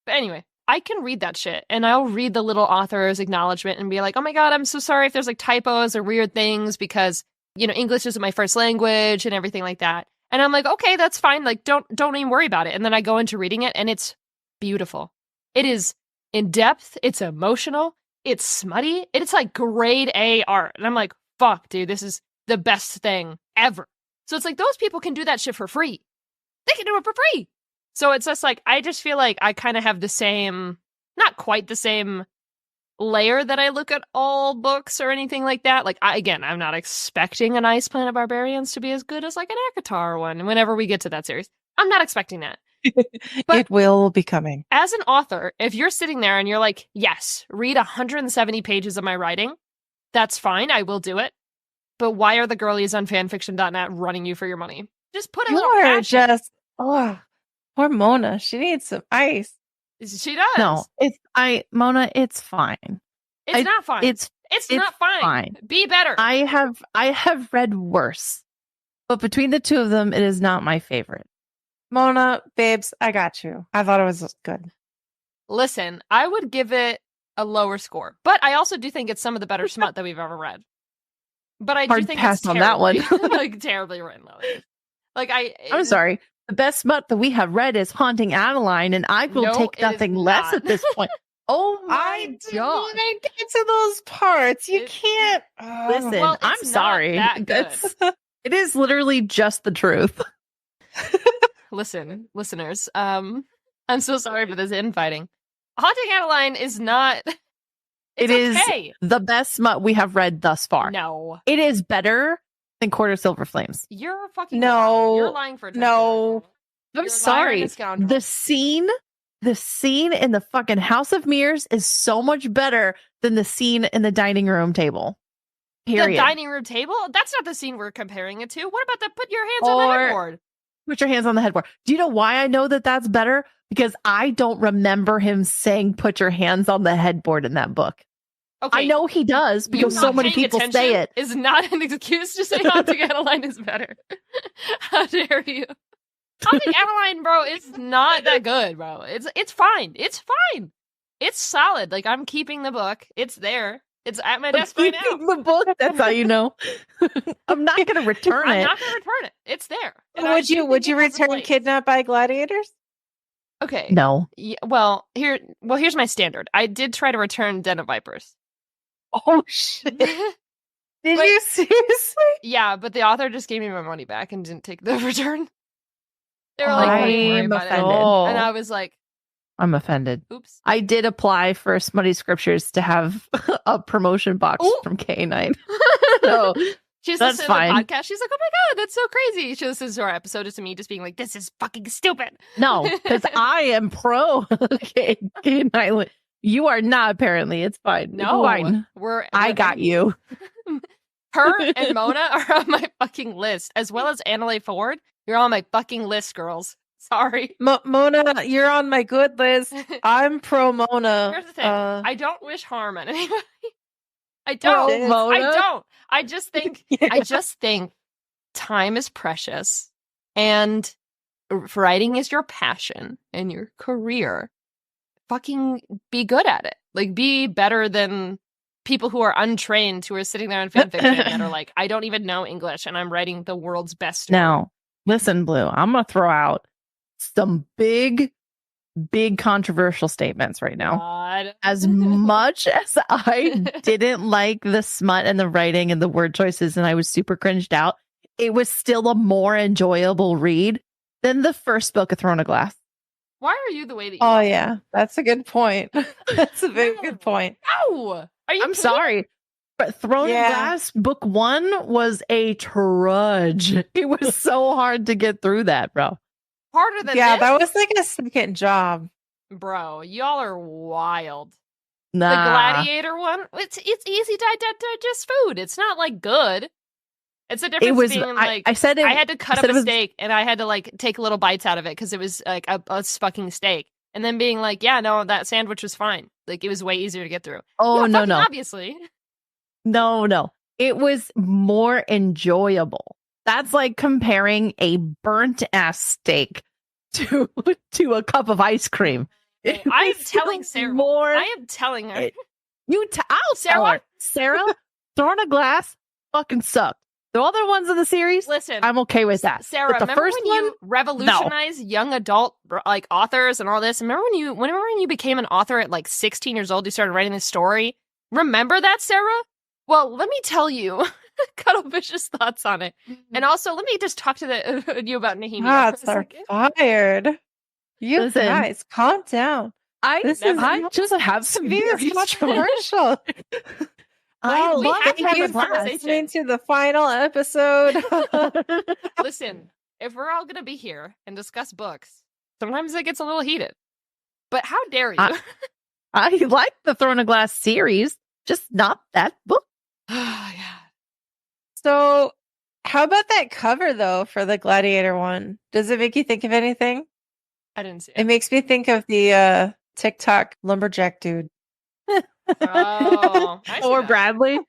Speaker 2: But anyway, I can read that shit, and I'll read the little author's acknowledgement and be like, oh my God, I'm so sorry if there's like typos or weird things, because, you know, English isn't my first language and everything like that. And I'm like, okay, that's fine. Like, don't even worry about it. And then I go into reading it, and it's beautiful. It is in depth. It's emotional. It's smutty. It's like grade A art. And I'm like, fuck, dude, this is the best thing ever. So it's like those people can do that shit for free. They can do it for free. So it's just like, I just feel like I kind of have the same, not quite the same layer that I look at all books or anything like that. Like, I'm not expecting an Ice Planet Barbarians to be as good as like an Akatar one whenever we get to that series. I'm not expecting that. But
Speaker 3: it will be coming.
Speaker 2: as an author, if you're sitting there and you're like, yes, read 170 pages of my writing, that's fine. I will do it. But why are the girlies on fanfiction.net running you for your money? Just put a little
Speaker 3: You're
Speaker 2: passion.
Speaker 3: just, poor Mona. She needs some ice.
Speaker 2: She does.
Speaker 1: no, Mona, it's fine.
Speaker 2: It's not fine.
Speaker 1: It's
Speaker 2: not fine. Be better.
Speaker 1: I have read worse, but between the two of them, it is not my favorite.
Speaker 3: Mona, babes, I got you. I thought it was good.
Speaker 2: Listen, I would give it a lower score, but I also do think it's some of the better smut that we've ever read. But I do
Speaker 1: Hard
Speaker 2: think
Speaker 1: pass
Speaker 2: it's
Speaker 1: on that one.
Speaker 2: like terribly written. Like
Speaker 1: I'm sorry. The best smut that we have read is Haunting Adeline, and I will
Speaker 2: No,
Speaker 1: take
Speaker 2: it is
Speaker 1: nothing less
Speaker 2: not.
Speaker 1: at this point. Oh
Speaker 3: I
Speaker 1: my
Speaker 3: didn't
Speaker 1: god!
Speaker 3: even get to those parts. You
Speaker 2: It-
Speaker 3: can't.
Speaker 1: Listen,
Speaker 2: Well,
Speaker 1: I'm
Speaker 2: it's not
Speaker 1: sorry.
Speaker 2: that good.
Speaker 1: It is literally just the truth.
Speaker 2: Listen, listeners. I'm so sorry for this infighting. Haunting Adeline is not. It's
Speaker 1: It is
Speaker 2: okay.
Speaker 1: the best smut we have read thus far.
Speaker 2: No,
Speaker 1: It is better than Quarter Silver Flames.
Speaker 2: you're fucking
Speaker 3: No,
Speaker 2: lying. You're lying for a
Speaker 3: no.
Speaker 1: I'm
Speaker 2: You're a liar and
Speaker 1: sorry.
Speaker 2: a scoundrel.
Speaker 1: The scene in the fucking House of Mirrors is so much better than the scene in the dining room table. Period.
Speaker 2: The dining room table? That's not the scene we're comparing it to. What about the put your hands on the
Speaker 1: Or-
Speaker 2: headboard?
Speaker 1: Put your hands on the headboard. Do you know why I know that that's better? Because I don't remember him saying "put your hands on the headboard" in that book.
Speaker 2: Okay,
Speaker 1: I know he does
Speaker 2: you
Speaker 1: because so
Speaker 2: not
Speaker 1: many
Speaker 2: paying
Speaker 1: people say
Speaker 2: attention
Speaker 1: it.
Speaker 2: is not an excuse to say Haunting Adeline is better. How dare you? Haunting Adeline, bro, is not that good, bro. It's fine. It's fine. It's solid. Like, I'm keeping the book. It's there. It's at my desk right now.
Speaker 1: The book. That's how you know. I'm not going to return
Speaker 2: I'm
Speaker 1: it.
Speaker 2: not gonna return it. It's there. And I
Speaker 3: Would
Speaker 2: do
Speaker 3: you
Speaker 2: think it has a
Speaker 3: return
Speaker 2: place.
Speaker 3: Kidnapped by Gladiators?
Speaker 2: Okay.
Speaker 1: No.
Speaker 2: Yeah, well, here's my standard. I did try to return Den of Vipers.
Speaker 3: Oh shit! Did
Speaker 2: Wait.
Speaker 3: you seriously?
Speaker 2: Yeah, but the author just gave me my money back and didn't take the return. They were like, "Don't even worry
Speaker 1: I'm
Speaker 2: about it."
Speaker 1: offended.
Speaker 2: And I was like,
Speaker 1: I'm offended.
Speaker 2: "Oops."
Speaker 1: I did apply for Smutty Scriptures to have a promotion box
Speaker 2: Ooh.
Speaker 1: from K9. So
Speaker 2: She's
Speaker 1: That's
Speaker 2: listening
Speaker 1: fine.
Speaker 2: to the podcast. She's like, "Oh my god, that's so crazy." She listens to our episode. It's me just being like, "This is fucking stupid."
Speaker 1: no, because I am pro K9. You are not, apparently. It's fine. It's
Speaker 2: No,
Speaker 1: fine. I got you.
Speaker 2: Her and Mona are on my fucking list, as well as Annalay Ford. You're on my fucking list, girls. Sorry.
Speaker 3: Mona, you're on my good list. I'm pro Mona.
Speaker 2: Here's the thing. I don't wish harm on anybody. I
Speaker 3: Pro
Speaker 2: don't.
Speaker 3: Mona.
Speaker 2: I don't. I just think
Speaker 3: Yeah.
Speaker 2: I just think time is precious, and writing is your passion and your career. Fucking be good at it. Like, be better than people who are untrained, who are sitting there in fanfiction and are like, I don't even know English and I'm writing the world's best story.
Speaker 1: Now, listen, Blue, I'm going to throw out some big big controversial statements right now.
Speaker 2: God.
Speaker 1: As much as I didn't like the smut and the writing and the word choices, and I was super cringed out, it was still a more enjoyable read than the first book of Throne of Glass.
Speaker 2: Why are you the way that you
Speaker 3: Oh
Speaker 2: are?
Speaker 3: yeah, that's a good point. That's a very good point.
Speaker 2: No! Are you
Speaker 1: I'm
Speaker 2: kidding?
Speaker 1: sorry, but Throne
Speaker 3: Yeah.
Speaker 1: of Glass book 1 was a trudge. It was so hard to get through that, bro.
Speaker 2: Harder than
Speaker 3: Yeah,
Speaker 2: this?
Speaker 3: that was like a second job.
Speaker 2: Bro, y'all are wild.
Speaker 1: Nah.
Speaker 2: The Gladiator one, it's easy to digest food. It's not like good. It's a difference
Speaker 1: was-
Speaker 2: being like
Speaker 1: I said it.
Speaker 2: I had to cut
Speaker 1: I
Speaker 2: up
Speaker 1: said
Speaker 2: a
Speaker 1: it was-
Speaker 2: steak and I had to like take little bites out of it because it was like a fucking steak. And then being like, yeah, no, that sandwich was fine. Like it was way easier to get through.
Speaker 1: Oh,
Speaker 2: Yeah,
Speaker 1: no,
Speaker 2: fucking
Speaker 1: no.
Speaker 2: obviously.
Speaker 1: No. It was more enjoyable. That's like comparing a burnt ass steak to a cup of ice cream. It
Speaker 2: I am
Speaker 1: was
Speaker 2: telling
Speaker 1: still
Speaker 2: Sarah.
Speaker 1: more.
Speaker 2: I am telling her.
Speaker 1: I'll tell her. Sarah, Throne of Glass fucking sucked. The other ones in the series,
Speaker 2: Listen,
Speaker 1: I'm okay with that.
Speaker 2: Sarah,
Speaker 1: But the
Speaker 2: remember
Speaker 1: first
Speaker 2: when
Speaker 1: one,
Speaker 2: you revolutionized young adult like authors and all this? Remember when you became an author at like 16 years old, you started writing this story? Remember that, Sarah? Well, let me tell you Cuddlefish's thoughts on it. And also, let me just talk to you about Nahimia.
Speaker 3: Shots are fired. You
Speaker 1: Listen.
Speaker 3: guys, calm down. This is
Speaker 1: I just have some
Speaker 3: very
Speaker 1: very
Speaker 3: controversial.
Speaker 1: I
Speaker 2: we
Speaker 1: love
Speaker 2: have to have
Speaker 3: Thank you
Speaker 2: this
Speaker 3: for
Speaker 2: conversation.
Speaker 3: listening to the final episode.
Speaker 2: Listen, if we're all going to be here and discuss books, sometimes it gets a little heated. But how dare you?
Speaker 1: I like the Throne of Glass series, just not that book.
Speaker 2: Oh, yeah.
Speaker 3: So, how about that cover though for the Gladiator one? Does it make you think of anything?
Speaker 2: I didn't see
Speaker 3: It
Speaker 2: it.
Speaker 3: makes me think of the TikTok lumberjack dude.
Speaker 2: Oh, I see
Speaker 1: Or
Speaker 2: that.
Speaker 1: Bradley.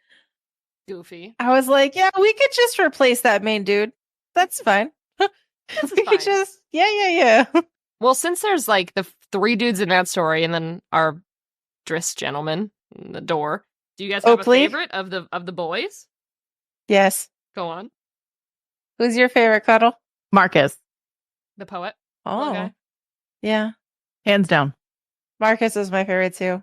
Speaker 2: Goofy.
Speaker 3: I was like, yeah, we could just replace that main dude. That's fine.
Speaker 2: This
Speaker 3: we
Speaker 2: is
Speaker 3: could
Speaker 2: fine.
Speaker 3: just, yeah.
Speaker 2: Well, since there's like the 3 dudes in that story, and then our Driss gentleman in the door, do you guys have
Speaker 3: Oakley?
Speaker 2: a favorite of the boys?
Speaker 3: Yes.
Speaker 2: Go on.
Speaker 3: Who's your favorite, Cuddle?
Speaker 1: Marcus,
Speaker 2: The poet.
Speaker 3: Oh,
Speaker 2: Okay.
Speaker 3: yeah.
Speaker 1: hands down.
Speaker 3: Marcus is my favorite too.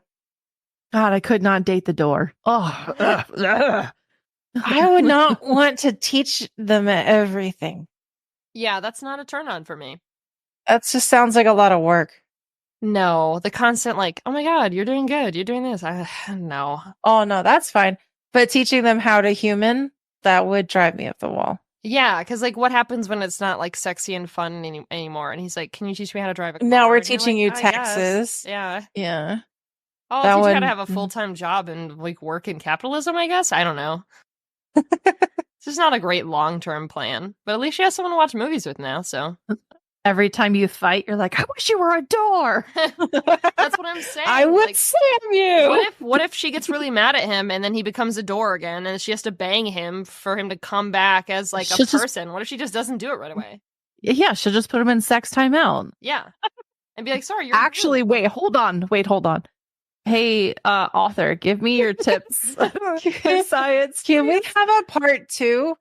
Speaker 1: God, I could not date the door. Oh, ugh.
Speaker 3: I would not want to teach them everything.
Speaker 2: Yeah, that's not a turn on for me.
Speaker 3: That just sounds like a lot of work.
Speaker 2: No, the constant like, oh my god, you're doing good, you're doing this. No.
Speaker 3: Oh, no, that's fine. But teaching them how to human, that would drive me up the wall.
Speaker 2: Yeah, because like, what happens when it's not like sexy and fun anymore? And he's like, "Can you teach me how to drive a car?"
Speaker 3: Now we're
Speaker 2: And you're
Speaker 3: teaching you
Speaker 2: "I guess."
Speaker 3: taxes.
Speaker 2: Yeah,
Speaker 3: Yeah.
Speaker 2: I'll
Speaker 3: That
Speaker 2: teach you how to
Speaker 3: one-
Speaker 2: have a full-time job and like work in capitalism. I guess I don't know. It's just not a great long-term plan, but at least she has someone to watch movies with now. So
Speaker 1: Every time you fight, you're like, I wish you were a door.
Speaker 2: that's what I'm saying.
Speaker 3: I would
Speaker 2: Like,
Speaker 3: slam you.
Speaker 2: what if she gets really mad at him and then he becomes a door again and she has to bang him for him to come back as like a
Speaker 1: She'll just-
Speaker 2: person? What if she just doesn't do it right away?
Speaker 1: Yeah, she'll just put him in sex timeout.
Speaker 2: Yeah, and be like, "Sorry, you're
Speaker 1: Actually, wait, hold on. Hey, author, give me your tips. Science.
Speaker 3: Can we have a part 2?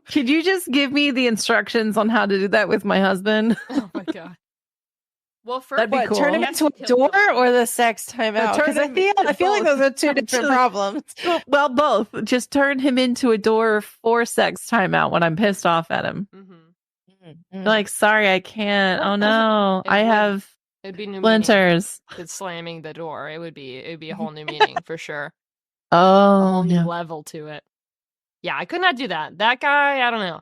Speaker 1: Could you just give me the instructions on how to do that with my husband?
Speaker 2: Oh my god. Well, for
Speaker 1: That'd be
Speaker 3: What,
Speaker 1: cool.
Speaker 3: turn him
Speaker 2: He has
Speaker 3: into
Speaker 2: to
Speaker 3: a
Speaker 2: kill
Speaker 3: door
Speaker 2: Bill.
Speaker 3: or the sex timeout?
Speaker 1: turn
Speaker 3: Because I
Speaker 1: him
Speaker 3: feel like
Speaker 1: both.
Speaker 3: those are two different problems.
Speaker 1: Well, both. Just turn him into a door for sex timeout when I'm pissed off at him.
Speaker 2: Mhm.
Speaker 1: Like, sorry, I can't. Oh no,
Speaker 2: It
Speaker 1: I
Speaker 2: would.
Speaker 1: have
Speaker 2: It'd be new
Speaker 1: splinters.
Speaker 2: meaning. It's slamming the door. It'd be a whole new meaning for sure. A
Speaker 1: Oh,
Speaker 2: whole new
Speaker 1: yeah.
Speaker 2: level to it. Yeah, I could not do that. That guy, I don't know.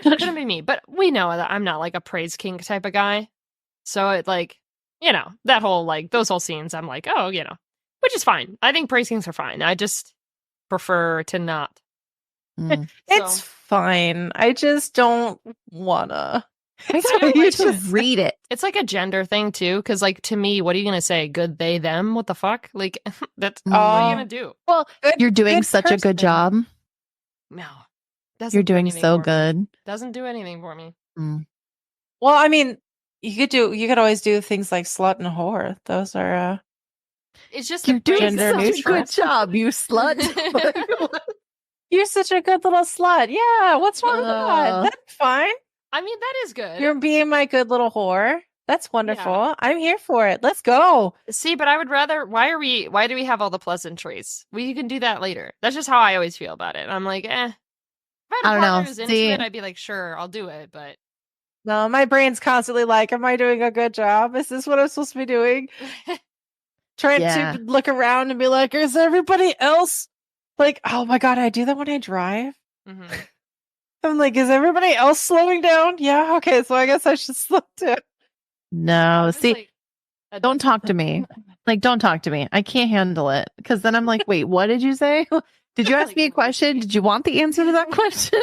Speaker 2: It couldn't be me. But we know that I'm not like a praise king type of guy. So it like, that whole like those whole scenes, I'm like, oh, which is fine. I think praise kings are fine. I just prefer to not.
Speaker 1: Mm.
Speaker 3: It's
Speaker 2: So-
Speaker 3: fine. I just don't wanna.
Speaker 1: I
Speaker 2: don't
Speaker 1: got you
Speaker 2: like
Speaker 1: to
Speaker 2: it.
Speaker 1: read it.
Speaker 2: It's like a gender thing too, because like to me, what are you gonna say? Good they them? What the fuck? Like that's what are you
Speaker 3: Oh.
Speaker 2: gonna do?
Speaker 3: Well,
Speaker 1: You're doing such a good job.
Speaker 2: No, doesn't
Speaker 1: You're
Speaker 2: do
Speaker 1: doing
Speaker 2: anything
Speaker 1: so
Speaker 2: for me.
Speaker 1: good.
Speaker 2: Doesn't do anything for me.
Speaker 1: Mm.
Speaker 3: Well, I mean, you could always do things like slut and whore. Those are
Speaker 2: It's just
Speaker 1: You're
Speaker 2: the
Speaker 1: doing
Speaker 2: praise
Speaker 3: gender
Speaker 1: such
Speaker 2: is
Speaker 1: a
Speaker 3: neutral.
Speaker 1: good job, you slut.
Speaker 3: you're such a good little slut. Yeah, what's wrong with that?
Speaker 1: Uh.
Speaker 3: That's fine.
Speaker 2: I mean, that is good.
Speaker 3: You're being my good little whore. That's wonderful. I'm here for it. Let's go.
Speaker 2: See, but I would rather. Why do we have all the pleasantries? You can do that later. That's just how I always feel about it. I'm like, eh. If I had a partner who's into it, I'd be like, sure, I'll do it. But
Speaker 3: no, my brain's constantly like, am I doing a good job? Is this what I'm supposed to be doing? Trying to look around and be like, is everybody else like, oh my God, I do that when I drive. Mm-hmm. I'm like, is everybody else slowing down? Yeah. Okay. So I guess I should slow down.
Speaker 1: No, see, don't talk to me. Like, don't talk to me. I can't handle it. Because then I'm like, wait, what did you say? Did you ask me a question? Did you want the answer to that question?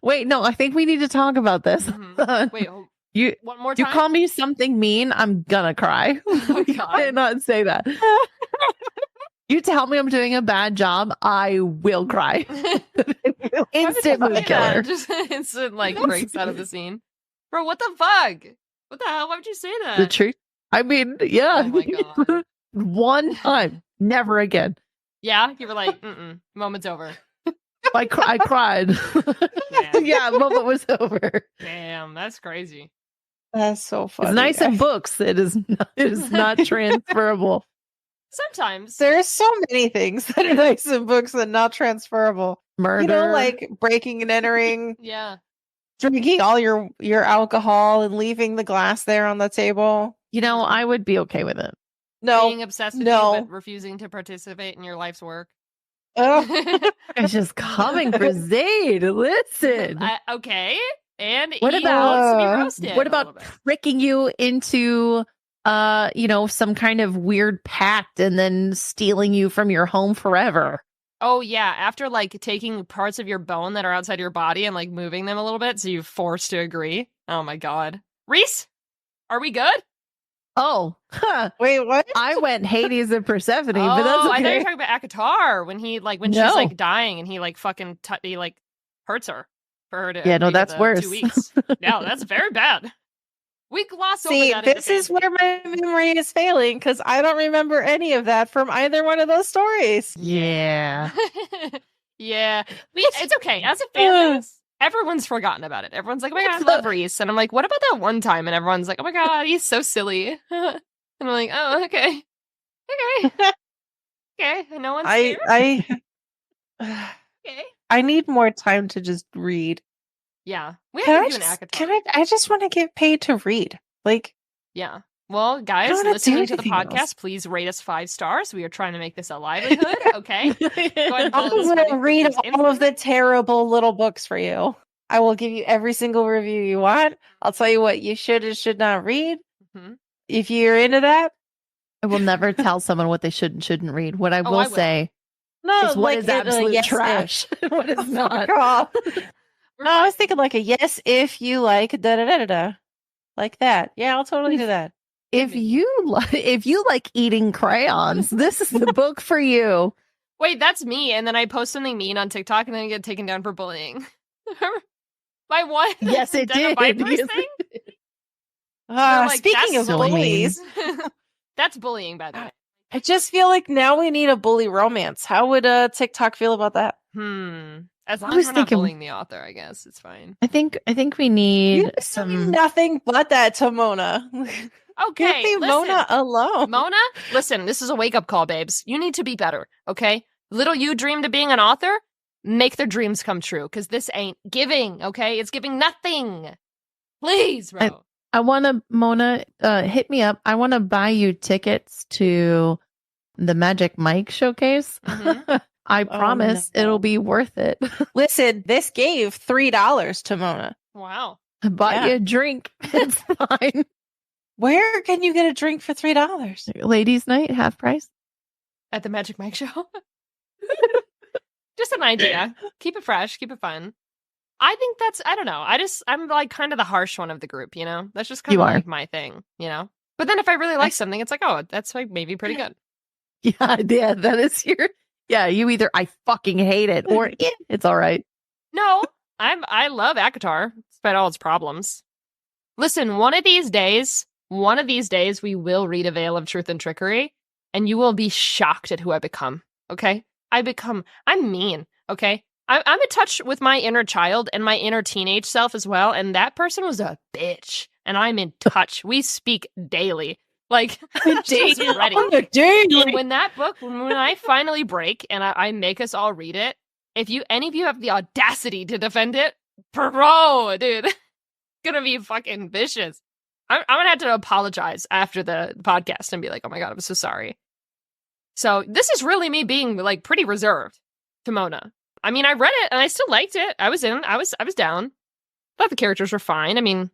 Speaker 1: Wait, no, I think we need to talk about this.
Speaker 2: Wait, one more
Speaker 1: time? You call me something mean, I'm gonna cry.
Speaker 2: Oh,
Speaker 1: You cannot say that. You tell me I'm doing a bad job, I will cry. Instant movie killer.
Speaker 2: Just instant breaks out of the scene. Bro, what the fuck? What the hell? Why would you say that?
Speaker 1: The truth. I mean, yeah.
Speaker 2: Oh my God.
Speaker 1: One time. Never again.
Speaker 2: Yeah? You were like, moment's over.
Speaker 1: I cried. Yeah, moment was over.
Speaker 2: Damn, that's crazy.
Speaker 3: That's so funny.
Speaker 1: It's nice in books. It is not transferable.
Speaker 2: Sometimes.
Speaker 3: There's so many things that are nice in books and not transferable.
Speaker 1: Murder.
Speaker 3: You know, like breaking and entering.
Speaker 2: Yeah.
Speaker 3: Drinking all your alcohol and leaving the glass there on the table.
Speaker 1: You know, I would be okay with it.
Speaker 3: No.
Speaker 2: Being obsessed with you, but refusing to participate in your life's work.
Speaker 3: Oh.
Speaker 1: It's just coming for Zayd. Listen.
Speaker 2: Okay. And
Speaker 1: what about
Speaker 2: what
Speaker 1: about tricking you into some kind of weird pact and then stealing you from your home forever?
Speaker 2: Oh yeah, after taking parts of your bone that are outside your body and moving them a little bit so you're forced to agree. Oh my God. Reese, are we good?
Speaker 1: Oh,
Speaker 3: wait, what?
Speaker 1: I went Hades and Persephone, but that's okay.
Speaker 2: I thought you were talking about Akatar when he when she's dying and he fucking he hurts her for her to
Speaker 1: that's worse.
Speaker 2: 2 weeks. No, that's very bad. We gloss over that.
Speaker 3: See, this is where my memory is failing because I don't remember any of that from either one of those stories.
Speaker 1: Yeah.
Speaker 2: Yeah. It's okay. As a fan base, everyone's forgotten about it. Everyone's like, oh my God, I love Reese. And I'm like, what about that one time? And everyone's like, oh my God, he's so silly. And I'm like, oh, okay. Okay. Okay. And no one's
Speaker 3: okay. I need more time to just read.
Speaker 2: Yeah. We have to do an Akatar.
Speaker 3: I just want to get paid to read.
Speaker 2: Yeah. Well, guys, listening to the podcast, please rate us 5 stars. We are trying to make this a livelihood. Okay. Go ahead
Speaker 3: I'm going to read all of the terrible little books for you. I will give you every single review you want. I'll tell you what you should and should not read. Mm-hmm. If you're into that.
Speaker 1: I will never tell someone what they should and shouldn't read. What I will say is what is absolute trash. What is not.
Speaker 3: No, I was thinking a yes if you like da-da-da-da-da. Like that. Yeah, I'll totally do that.
Speaker 1: If you like eating crayons, this is the book for you.
Speaker 2: Wait, that's me. And then I post something mean on TikTok and then I get taken down for bullying. My what?
Speaker 1: Yes, it did.
Speaker 3: Speaking of bullies.
Speaker 2: That's bullying, by the way.
Speaker 3: I just feel like now we need a bully romance. How would TikTok feel about that?
Speaker 2: As long as we're not bullying the author, I guess it's fine.
Speaker 1: I think we need some
Speaker 3: nothing but that to Mona.
Speaker 2: Okay,
Speaker 3: leave Mona alone.
Speaker 2: Mona, listen, this is a wake-up call, babes. You need to be better, okay? Little you dreamed of being an author, make their dreams come true, because this ain't giving, okay? It's giving nothing. Please, bro.
Speaker 1: I want to, Mona, hit me up. I want to buy you tickets to the Magic Mike showcase. Mm-hmm. I promise it'll be worth it.
Speaker 3: Listen, this gave $3 to Mona.
Speaker 2: Wow.
Speaker 1: I bought you a drink. It's fine.
Speaker 3: Where can you get a drink for $3?
Speaker 1: Ladies' night, half price.
Speaker 2: At the Magic Mike show. Just an idea. Keep it fresh. Keep it fun. I think I don't know. I'm kind of the harsh one of the group, you know? That's just kind of my thing, you know? But then if I really like something, it's like, oh, that's maybe pretty good.
Speaker 1: Yeah, that is yeah, you either I fucking hate it or it's all right.
Speaker 2: No, I love Akatar, despite all its problems. Listen, one of these days, we will read A Veil of Truth and Trickery, and you will be shocked at who I become, okay? I'm mean, okay? I'm in touch with my inner child and my inner teenage self as well, and that person was a bitch. and I'm in touch. We speak daily. Like, she's ready. And when that book, when I finally break and I make us all read it, if any of you have the audacity to defend it, bro, dude, it's gonna be fucking vicious. I'm gonna have to apologize after the podcast and be like, oh my god, I'm so sorry. So this is really me being like pretty reserved to Mona. I mean, I read it and I still liked it. I was down. Thought the characters were fine. I mean,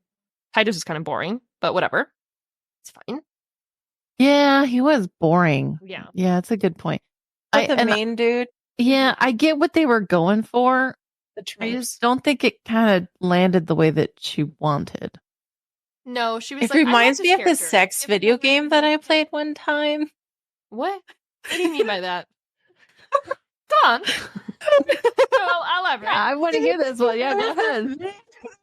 Speaker 2: Titus is kind of boring, but whatever. It's fine.
Speaker 1: Yeah, he was boring.
Speaker 2: Yeah.
Speaker 1: Yeah, it's a good point.
Speaker 3: But the main dude.
Speaker 1: Yeah, I get what they were going for. I just don't think it kind of landed the way that she wanted.
Speaker 2: No, she was
Speaker 3: It
Speaker 2: like,
Speaker 3: reminds me of the
Speaker 2: character.
Speaker 3: sex video game that I played one time.
Speaker 2: What? What do you mean by that? Go on. I'll elaborate.
Speaker 1: Yeah, I want to hear this one. Yeah, go ahead.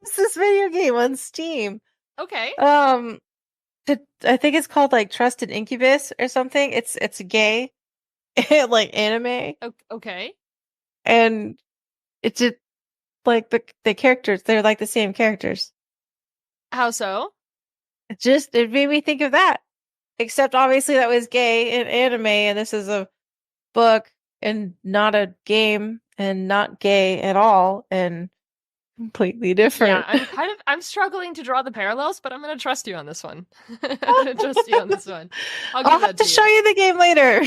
Speaker 3: It's this video game on Steam.
Speaker 2: Okay.
Speaker 3: I think it's called like Trusted Incubus or something. It's gay, like anime,
Speaker 2: Okay.
Speaker 3: and it's just like the characters. They're like the same characters.
Speaker 2: How so?
Speaker 3: It made me think of that. Except obviously that was gay in anime, and this is a book and not a game, and not gay at all, and completely different.
Speaker 2: Yeah, I'm struggling to draw the parallels, but I'm going to trust you on this one. I'm going to trust you on this one.
Speaker 3: I'll have to show you the game later.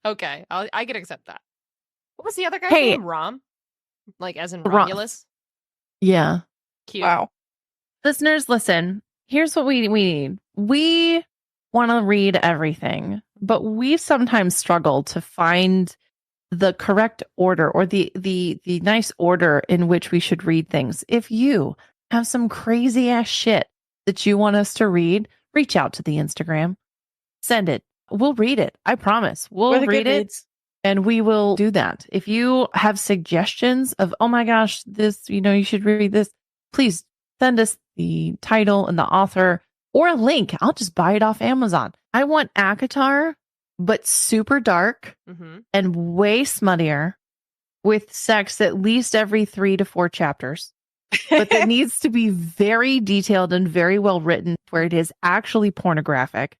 Speaker 2: Okay, I can accept that. What was the other guy's
Speaker 1: Hey.
Speaker 2: name? Rom? Like as in Romulus?
Speaker 1: Yeah.
Speaker 2: Cute.
Speaker 3: Wow.
Speaker 1: Listeners, listen. Here's what we need. We want to read everything, but we sometimes struggle to find the correct order or the nice order in which we should read things. If you have some crazy ass shit that you want us to read, reach out to the Instagram. Send it. We'll read it. I promise. We'll read it and we will do that. If you have suggestions of, oh my gosh, this, you should read this, please send us the title and the author or a link. I'll just buy it off Amazon. I want ACOTAR, but super dark and way smuttier with sex at least every 3 to 4 chapters. But that needs to be very detailed and very well written where it is actually pornographic.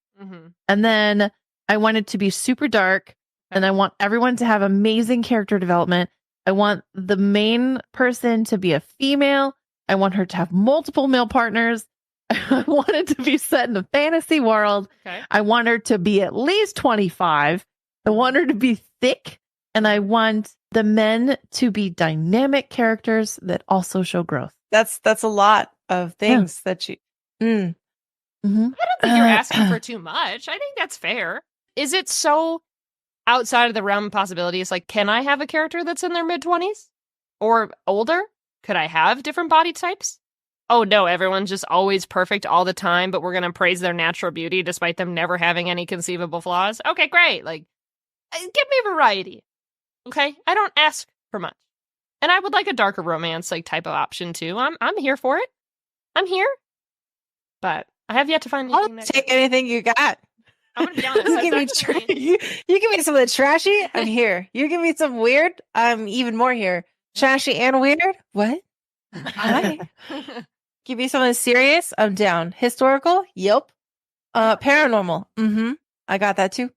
Speaker 1: And then I want it to be super dark and I want everyone to have amazing character development. I want the main person to be a female. I want her to have multiple male partners. I want it to be set in a fantasy world.
Speaker 2: Okay.
Speaker 1: I want her to be at least 25. I want her to be thick. And I want the men to be dynamic characters that also show growth.
Speaker 3: That's a lot of things that you...
Speaker 2: I don't think you're asking for too much. I think that's fair. Is it so outside of the realm of possibilities? Like, can I have a character that's in their mid-20s? Or older? Could I have different body types? Oh no, everyone's just always perfect all the time, but we're going to praise their natural beauty despite them never having any conceivable flaws? Okay, great. Like, give me variety. Okay? I don't ask for much. And I would like a darker romance like type of option too. I'm here for it. I'm here. But I have yet to find anything
Speaker 3: I'll take anything you got.
Speaker 2: I'm gonna be honest.
Speaker 3: you give me something trashy, I'm here. You give me some weird, I'm even more here. Trashy and weird? What? Hi. Give me something serious, I'm down. Historical? Yep. Paranormal? I got that too.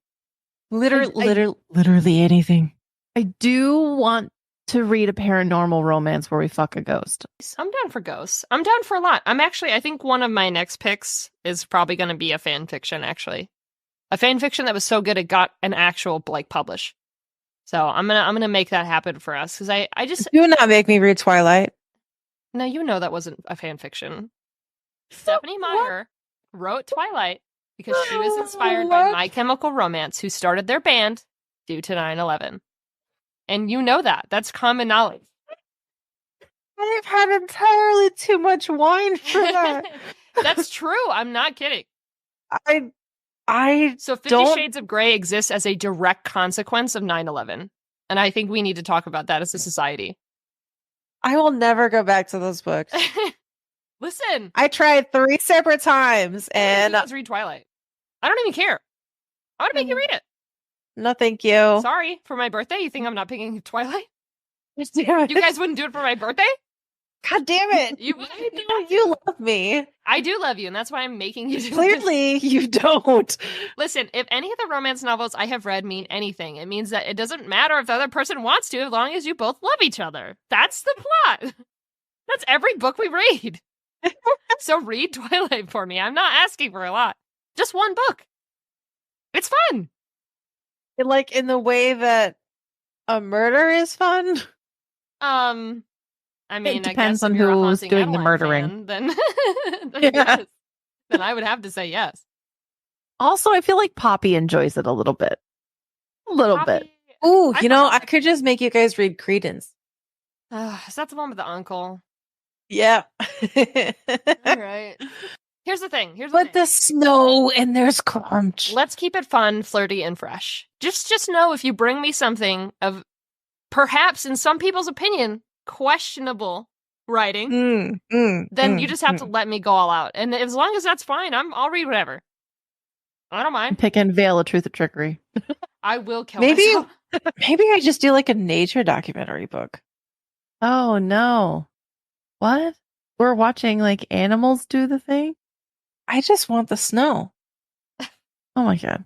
Speaker 3: Literally anything.
Speaker 1: I do want to read a paranormal romance where we fuck a ghost.
Speaker 2: I'm down for ghosts. I'm down for a lot. I think one of my next picks is probably going to be a fan fiction, actually. A fan fiction that was so good it got an actual, publish. So I'm gonna make that happen for us, because I just...
Speaker 3: Do not make me read Twilight.
Speaker 2: No, you know that wasn't a fan fiction. Stephanie Meyer wrote Twilight because she was inspired by My Chemical Romance, who started their band due to 9/11. And you know that. That's common knowledge.
Speaker 3: I've had entirely too much wine for that.
Speaker 2: That's true. I'm not kidding. So 50 Shades of Grey exists as a direct consequence of 9/11. And I think we need to talk about that as a society.
Speaker 3: I will never go back to those books.
Speaker 2: Listen.
Speaker 3: I tried 3 separate times and...
Speaker 2: Let's read Twilight. I don't even care. I want to make you read it.
Speaker 3: No, thank you.
Speaker 2: Sorry, for my birthday, you think I'm not picking Twilight?
Speaker 3: You
Speaker 2: You guys wouldn't do it for my birthday?
Speaker 3: God damn it!
Speaker 2: You
Speaker 3: I know you love me.
Speaker 2: I do love you, and that's why I'm making you do
Speaker 3: Clearly, you don't.
Speaker 2: Listen, if any of the romance novels I have read mean anything, it means that it doesn't matter if the other person wants to, as long as you both love each other. That's the plot. That's every book we read. So read Twilight for me. I'm not asking for a lot. Just one book. It's fun.
Speaker 3: Like in the way that a murder is fun.
Speaker 2: I mean,
Speaker 1: It
Speaker 2: I
Speaker 1: depends
Speaker 2: guess
Speaker 1: on
Speaker 2: if you're a
Speaker 1: who's
Speaker 2: Haunting
Speaker 1: doing the
Speaker 2: Adeline
Speaker 1: murdering.
Speaker 2: fan, then, then,
Speaker 3: Yeah.
Speaker 2: yes. Then I would have to say yes.
Speaker 1: Also, I feel like Poppy enjoys it a little bit. A little bit.
Speaker 3: Ooh,
Speaker 2: I
Speaker 3: you know,
Speaker 2: love-
Speaker 3: I could just make you guys read Credence.
Speaker 2: Is that the one with the uncle?
Speaker 3: Yeah.
Speaker 2: All right. Here's the thing.
Speaker 3: But the snow and there's crunch.
Speaker 2: Let's keep it fun, flirty, and fresh. Just know if you bring me something of perhaps, in some people's opinion, questionable writing, then you just have to let me go all out. And as long as that's fine, I'll read whatever. I don't mind.
Speaker 1: Pick and Veil, A Truth or Trickery.
Speaker 2: I will kill
Speaker 3: Maybe
Speaker 2: myself.
Speaker 3: maybe I just do like a nature documentary book.
Speaker 1: Oh, no. What? We're watching like animals do the thing?
Speaker 3: I just want the snow.
Speaker 1: Oh my God.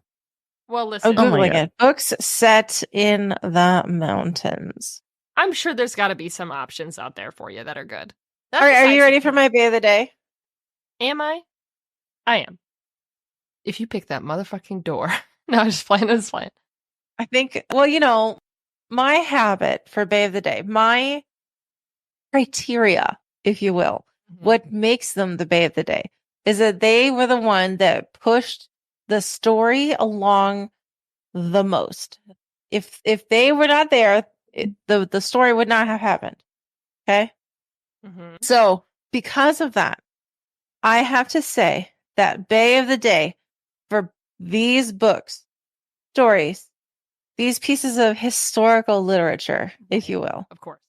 Speaker 2: Well,
Speaker 3: I'm
Speaker 2: listen,
Speaker 1: Oh my
Speaker 3: Googling
Speaker 1: God.
Speaker 3: it. Books set in the mountains.
Speaker 2: I'm sure there's got to be some options out there for you that are good.
Speaker 3: All right, are you ready for my Bay of the Day?
Speaker 2: Am I? I am. If you pick that motherfucking door. No, I'm just playing.
Speaker 3: I think, well, you know, my habit for Bay of the Day, my criteria, if you will, what makes them the Bay of the Day is that they were the one that pushed the story along the most. If they were not there, the story would not have happened. Okay?
Speaker 2: Mm-hmm.
Speaker 3: So, because of that, I have to say that Bay of the Day for these books, stories, these pieces of historical literature, if you will,
Speaker 2: Of course.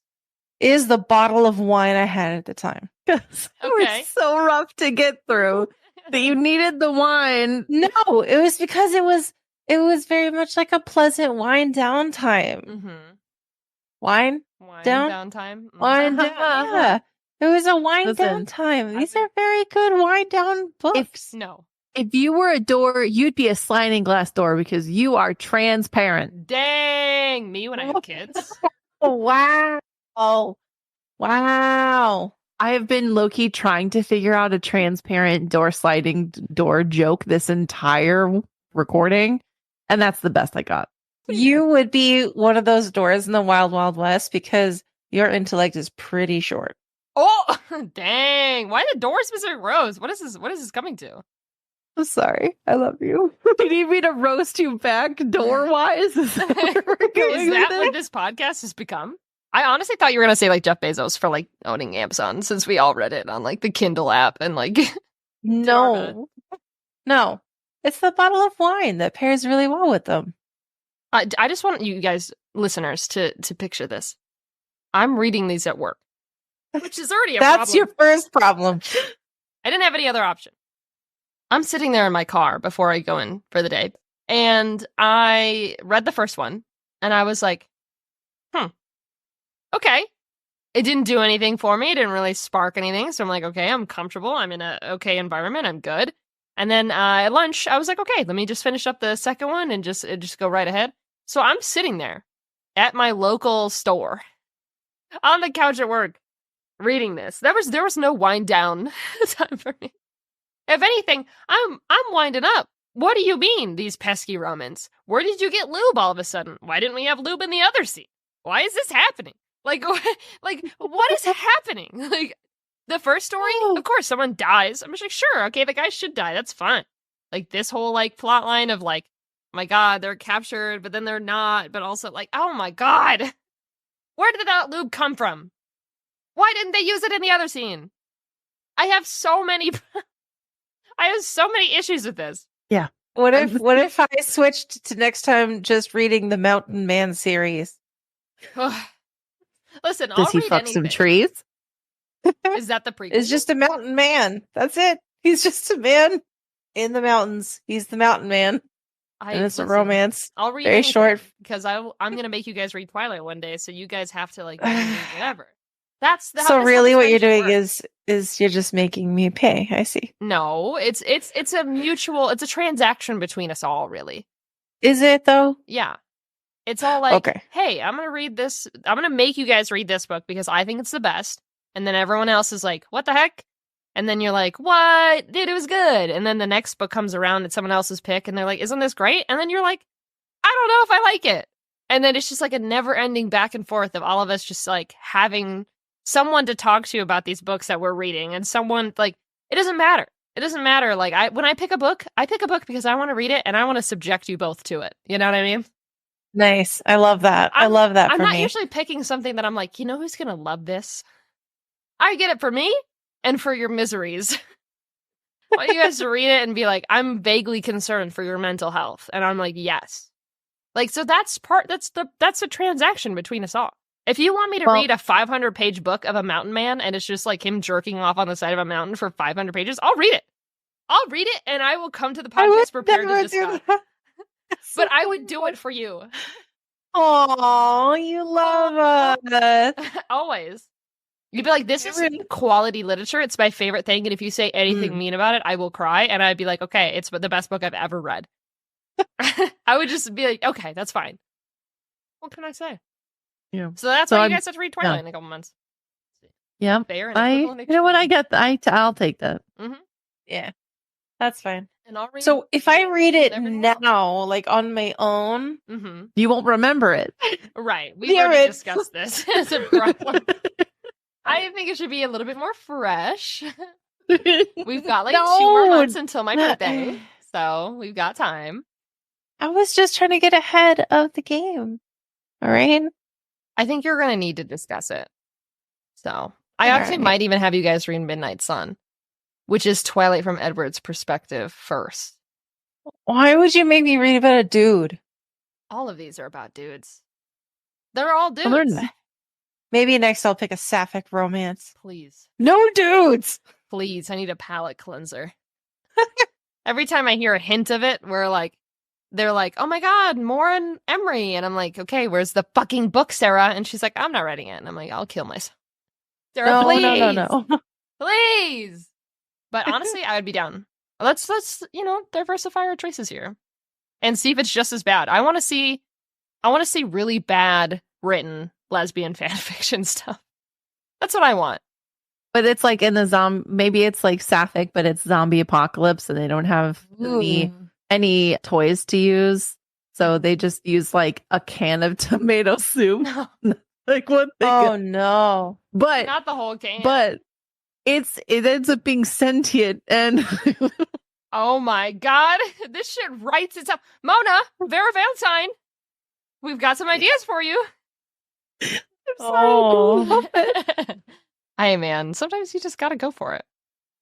Speaker 3: is the bottle of wine I had at the time.
Speaker 1: It
Speaker 2: Okay.
Speaker 1: was so rough to get through that you needed the wine.
Speaker 3: No, it was because it was very much like a pleasant wind down time.
Speaker 2: Mm-hmm.
Speaker 3: Wine down?
Speaker 2: downtime. Mhm.
Speaker 3: Wind down. Yeah. It was a wind down
Speaker 1: Listen,
Speaker 3: time. These
Speaker 2: I
Speaker 3: are very good wind down books.
Speaker 2: No.
Speaker 1: If you were a door, you'd be a sliding glass door because you are transparent.
Speaker 2: Dang. Me when I have kids.
Speaker 3: Oh, wow. Oh, wow.
Speaker 1: I have been low-key trying to figure out a transparent door sliding door joke this entire recording, and that's the best I got.
Speaker 3: You would be one of those doors in the Wild Wild West because your intellect is pretty short.
Speaker 2: Oh, dang. Why the door specific rose? What is this coming to?
Speaker 1: I'm sorry. I love you. You need me to roast you back door-wise? Is that where we're going
Speaker 2: Is that
Speaker 1: with
Speaker 2: what
Speaker 1: it?
Speaker 2: this podcast has become? I honestly thought you were going to say like Jeff Bezos for like owning Amazon since we all read it on like the Kindle app and like.
Speaker 3: No. No. It's the bottle of wine that pairs really well with them.
Speaker 2: I just want you guys, listeners, to picture this. I'm reading these at work, which is already a
Speaker 3: That's
Speaker 2: problem.
Speaker 3: your first problem.
Speaker 2: I didn't have any other option. I'm sitting there in my car before I go in for the day, and I read the first one, and I was like, okay. It didn't do anything for me. It didn't really spark anything. So I'm like, okay, I'm comfortable. I'm in a okay environment. I'm good. And then at lunch, I was like, okay, let me just finish up the second one and just go right ahead. So I'm sitting there at my local store on the couch at work reading this. There was no wind down time for me. If anything, I'm winding up. What do you mean, these pesky Romans? Where did you get lube all of a sudden? Why didn't we have lube in the other scene? Why is this happening? Like what is happening? Like, the first story, of course, someone dies. I'm just like, sure, okay, the guy should die. That's fine. Like, this whole, like, plot line of, like, my God, they're captured, but then they're not. But also, like, oh my God. Where did that lube come from? Why didn't they use it in the other scene? I have so many issues with this.
Speaker 1: Yeah.
Speaker 3: What if I switched to next time just reading the Mountain Man series?
Speaker 2: Listen,
Speaker 1: Does
Speaker 2: I'll
Speaker 1: he
Speaker 2: read
Speaker 1: fuck
Speaker 2: anything.
Speaker 1: some trees?
Speaker 2: Is that the prequel?
Speaker 3: It's just a mountain man. That's it. He's just a man in the mountains. He's the mountain man. And it's a romance.
Speaker 2: I'll read
Speaker 3: Very
Speaker 2: anything,
Speaker 3: short.
Speaker 2: because I'm gonna make you guys read Twilight one day, so you guys have to like read whatever. That's the
Speaker 3: So really what you're doing
Speaker 2: works.
Speaker 3: is you're just making me pay. I see.
Speaker 2: No, it's a transaction between us all, really.
Speaker 3: Is it though?
Speaker 2: Yeah. It's all like,
Speaker 3: Okay.
Speaker 2: hey, I'm going to read this. I'm going to make you guys read this book because I think it's the best. And then everyone else is like, what the heck? And then you're like, what? Dude, it was good. And then the next book comes around, it's someone else's pick, and they're like, isn't this great? And then you're like, I don't know if I like it. And then it's just like a never-ending back and forth of all of us just like having someone to talk to about these books that we're reading. And someone, like, it doesn't matter. It doesn't matter. Like, when I pick a book because I want to read it and I want to subject you both to it. You know what I mean?
Speaker 3: Nice. I love that. I love that
Speaker 2: I'm
Speaker 3: for
Speaker 2: not
Speaker 3: me.
Speaker 2: usually picking something that I'm like, you know who's going to love this? I get it for me and for your miseries. I want you guys to read it and be like, I'm vaguely concerned for your mental health. And I'm like, yes. Like, so that's a transaction between us all. If you want me to read a 500-page book of a mountain man and it's just like him jerking off on the side of a mountain for 500 pages, I'll read it. I'll read it and I will come to the podcast prepared to discuss. But I would do it for you.
Speaker 3: Oh, you love us.
Speaker 2: Always. You'd be like, this is quality literature. It's my favorite thing. And if you say anything mean about it, I will cry. And I'd be like, okay, it's the best book I've ever read. I would just be like, okay, that's fine. What can I say?
Speaker 1: Yeah.
Speaker 2: So that's why you guys have to read Twilight in a couple months.
Speaker 1: Yeah.
Speaker 2: Fair and
Speaker 1: you know what? I'll take that.
Speaker 2: Mm-hmm.
Speaker 3: Yeah. That's fine.
Speaker 2: And I'll read
Speaker 3: So if I read it now, like on my own,
Speaker 1: you won't remember it.
Speaker 2: Right. We've already discussed this. It's a problem. I think it should be a little bit more fresh. We've got like 2 more months until my birthday. So we've got time.
Speaker 3: I was just trying to get ahead of the game. All right.
Speaker 2: I think you're going to need to discuss it. So I actually might even have you guys read Midnight Sun, which is Twilight from Edward's perspective first.
Speaker 3: Why would you make me read about a dude?
Speaker 2: All of these are about dudes. They're all dudes.
Speaker 3: Maybe next I'll pick a sapphic romance.
Speaker 2: Please.
Speaker 3: No dudes!
Speaker 2: Please, I need a palate cleanser. Every time I hear a hint of it, they're like, oh my god, Maureen Emery. And I'm like, okay, where's the fucking book, Sarah? And she's like, I'm not reading it. And I'm like, I'll kill myself. Sarah, please.
Speaker 3: No.
Speaker 2: Please. But honestly, I would be down. Let's diversify our choices here and see if it's just as bad. I want to see really bad written lesbian fan fiction stuff. That's what I want.
Speaker 1: But it's like in the maybe it's like sapphic, but it's zombie apocalypse and they don't have any toys to use. So they just use like a can of tomato soup.
Speaker 2: No.
Speaker 1: Like what?
Speaker 3: No.
Speaker 2: But not the whole can.
Speaker 1: But it ends up being sentient and
Speaker 2: oh my god, this shit writes itself. Mona, Vera Valentine, we've got some ideas for you.
Speaker 1: I'm sorry.
Speaker 2: Hey man, sometimes you just gotta go for it.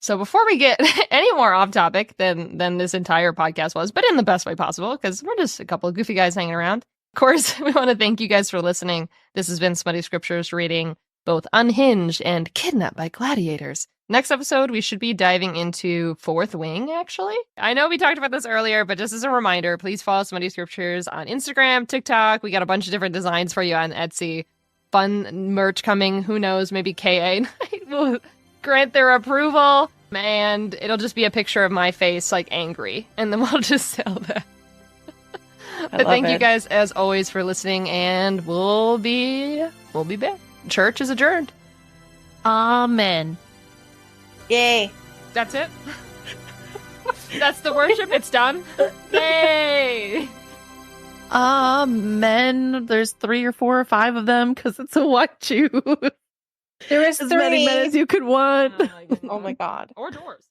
Speaker 2: So before we get any more off topic than this entire podcast was, but in the best way possible, because we're just a couple of goofy guys hanging around. Of course, we want to thank you guys for listening. This has been Smutty Scriptures reading both Unhinged and Kidnapped by Gladiators. Next episode, we should be diving into Fourth Wing, actually. I know we talked about this earlier, but just as a reminder, please follow Smutty Scriptures on Instagram, TikTok. We got a bunch of different designs for you on Etsy. Fun merch coming. Who knows? Maybe KA will grant their approval. And it'll just be a picture of my face, like, angry. And then we'll just sell that. But thank you guys, as always, for listening. And we'll be back. Church is adjourned.
Speaker 1: Amen.
Speaker 3: Yay.
Speaker 2: That's it. That's the worship. It's done. Yay.
Speaker 1: Men. There's 3 or 4 or 5 of them because it's a white Jew.
Speaker 3: There is
Speaker 1: as many men as you could want.
Speaker 3: Oh my god.
Speaker 2: Or doors.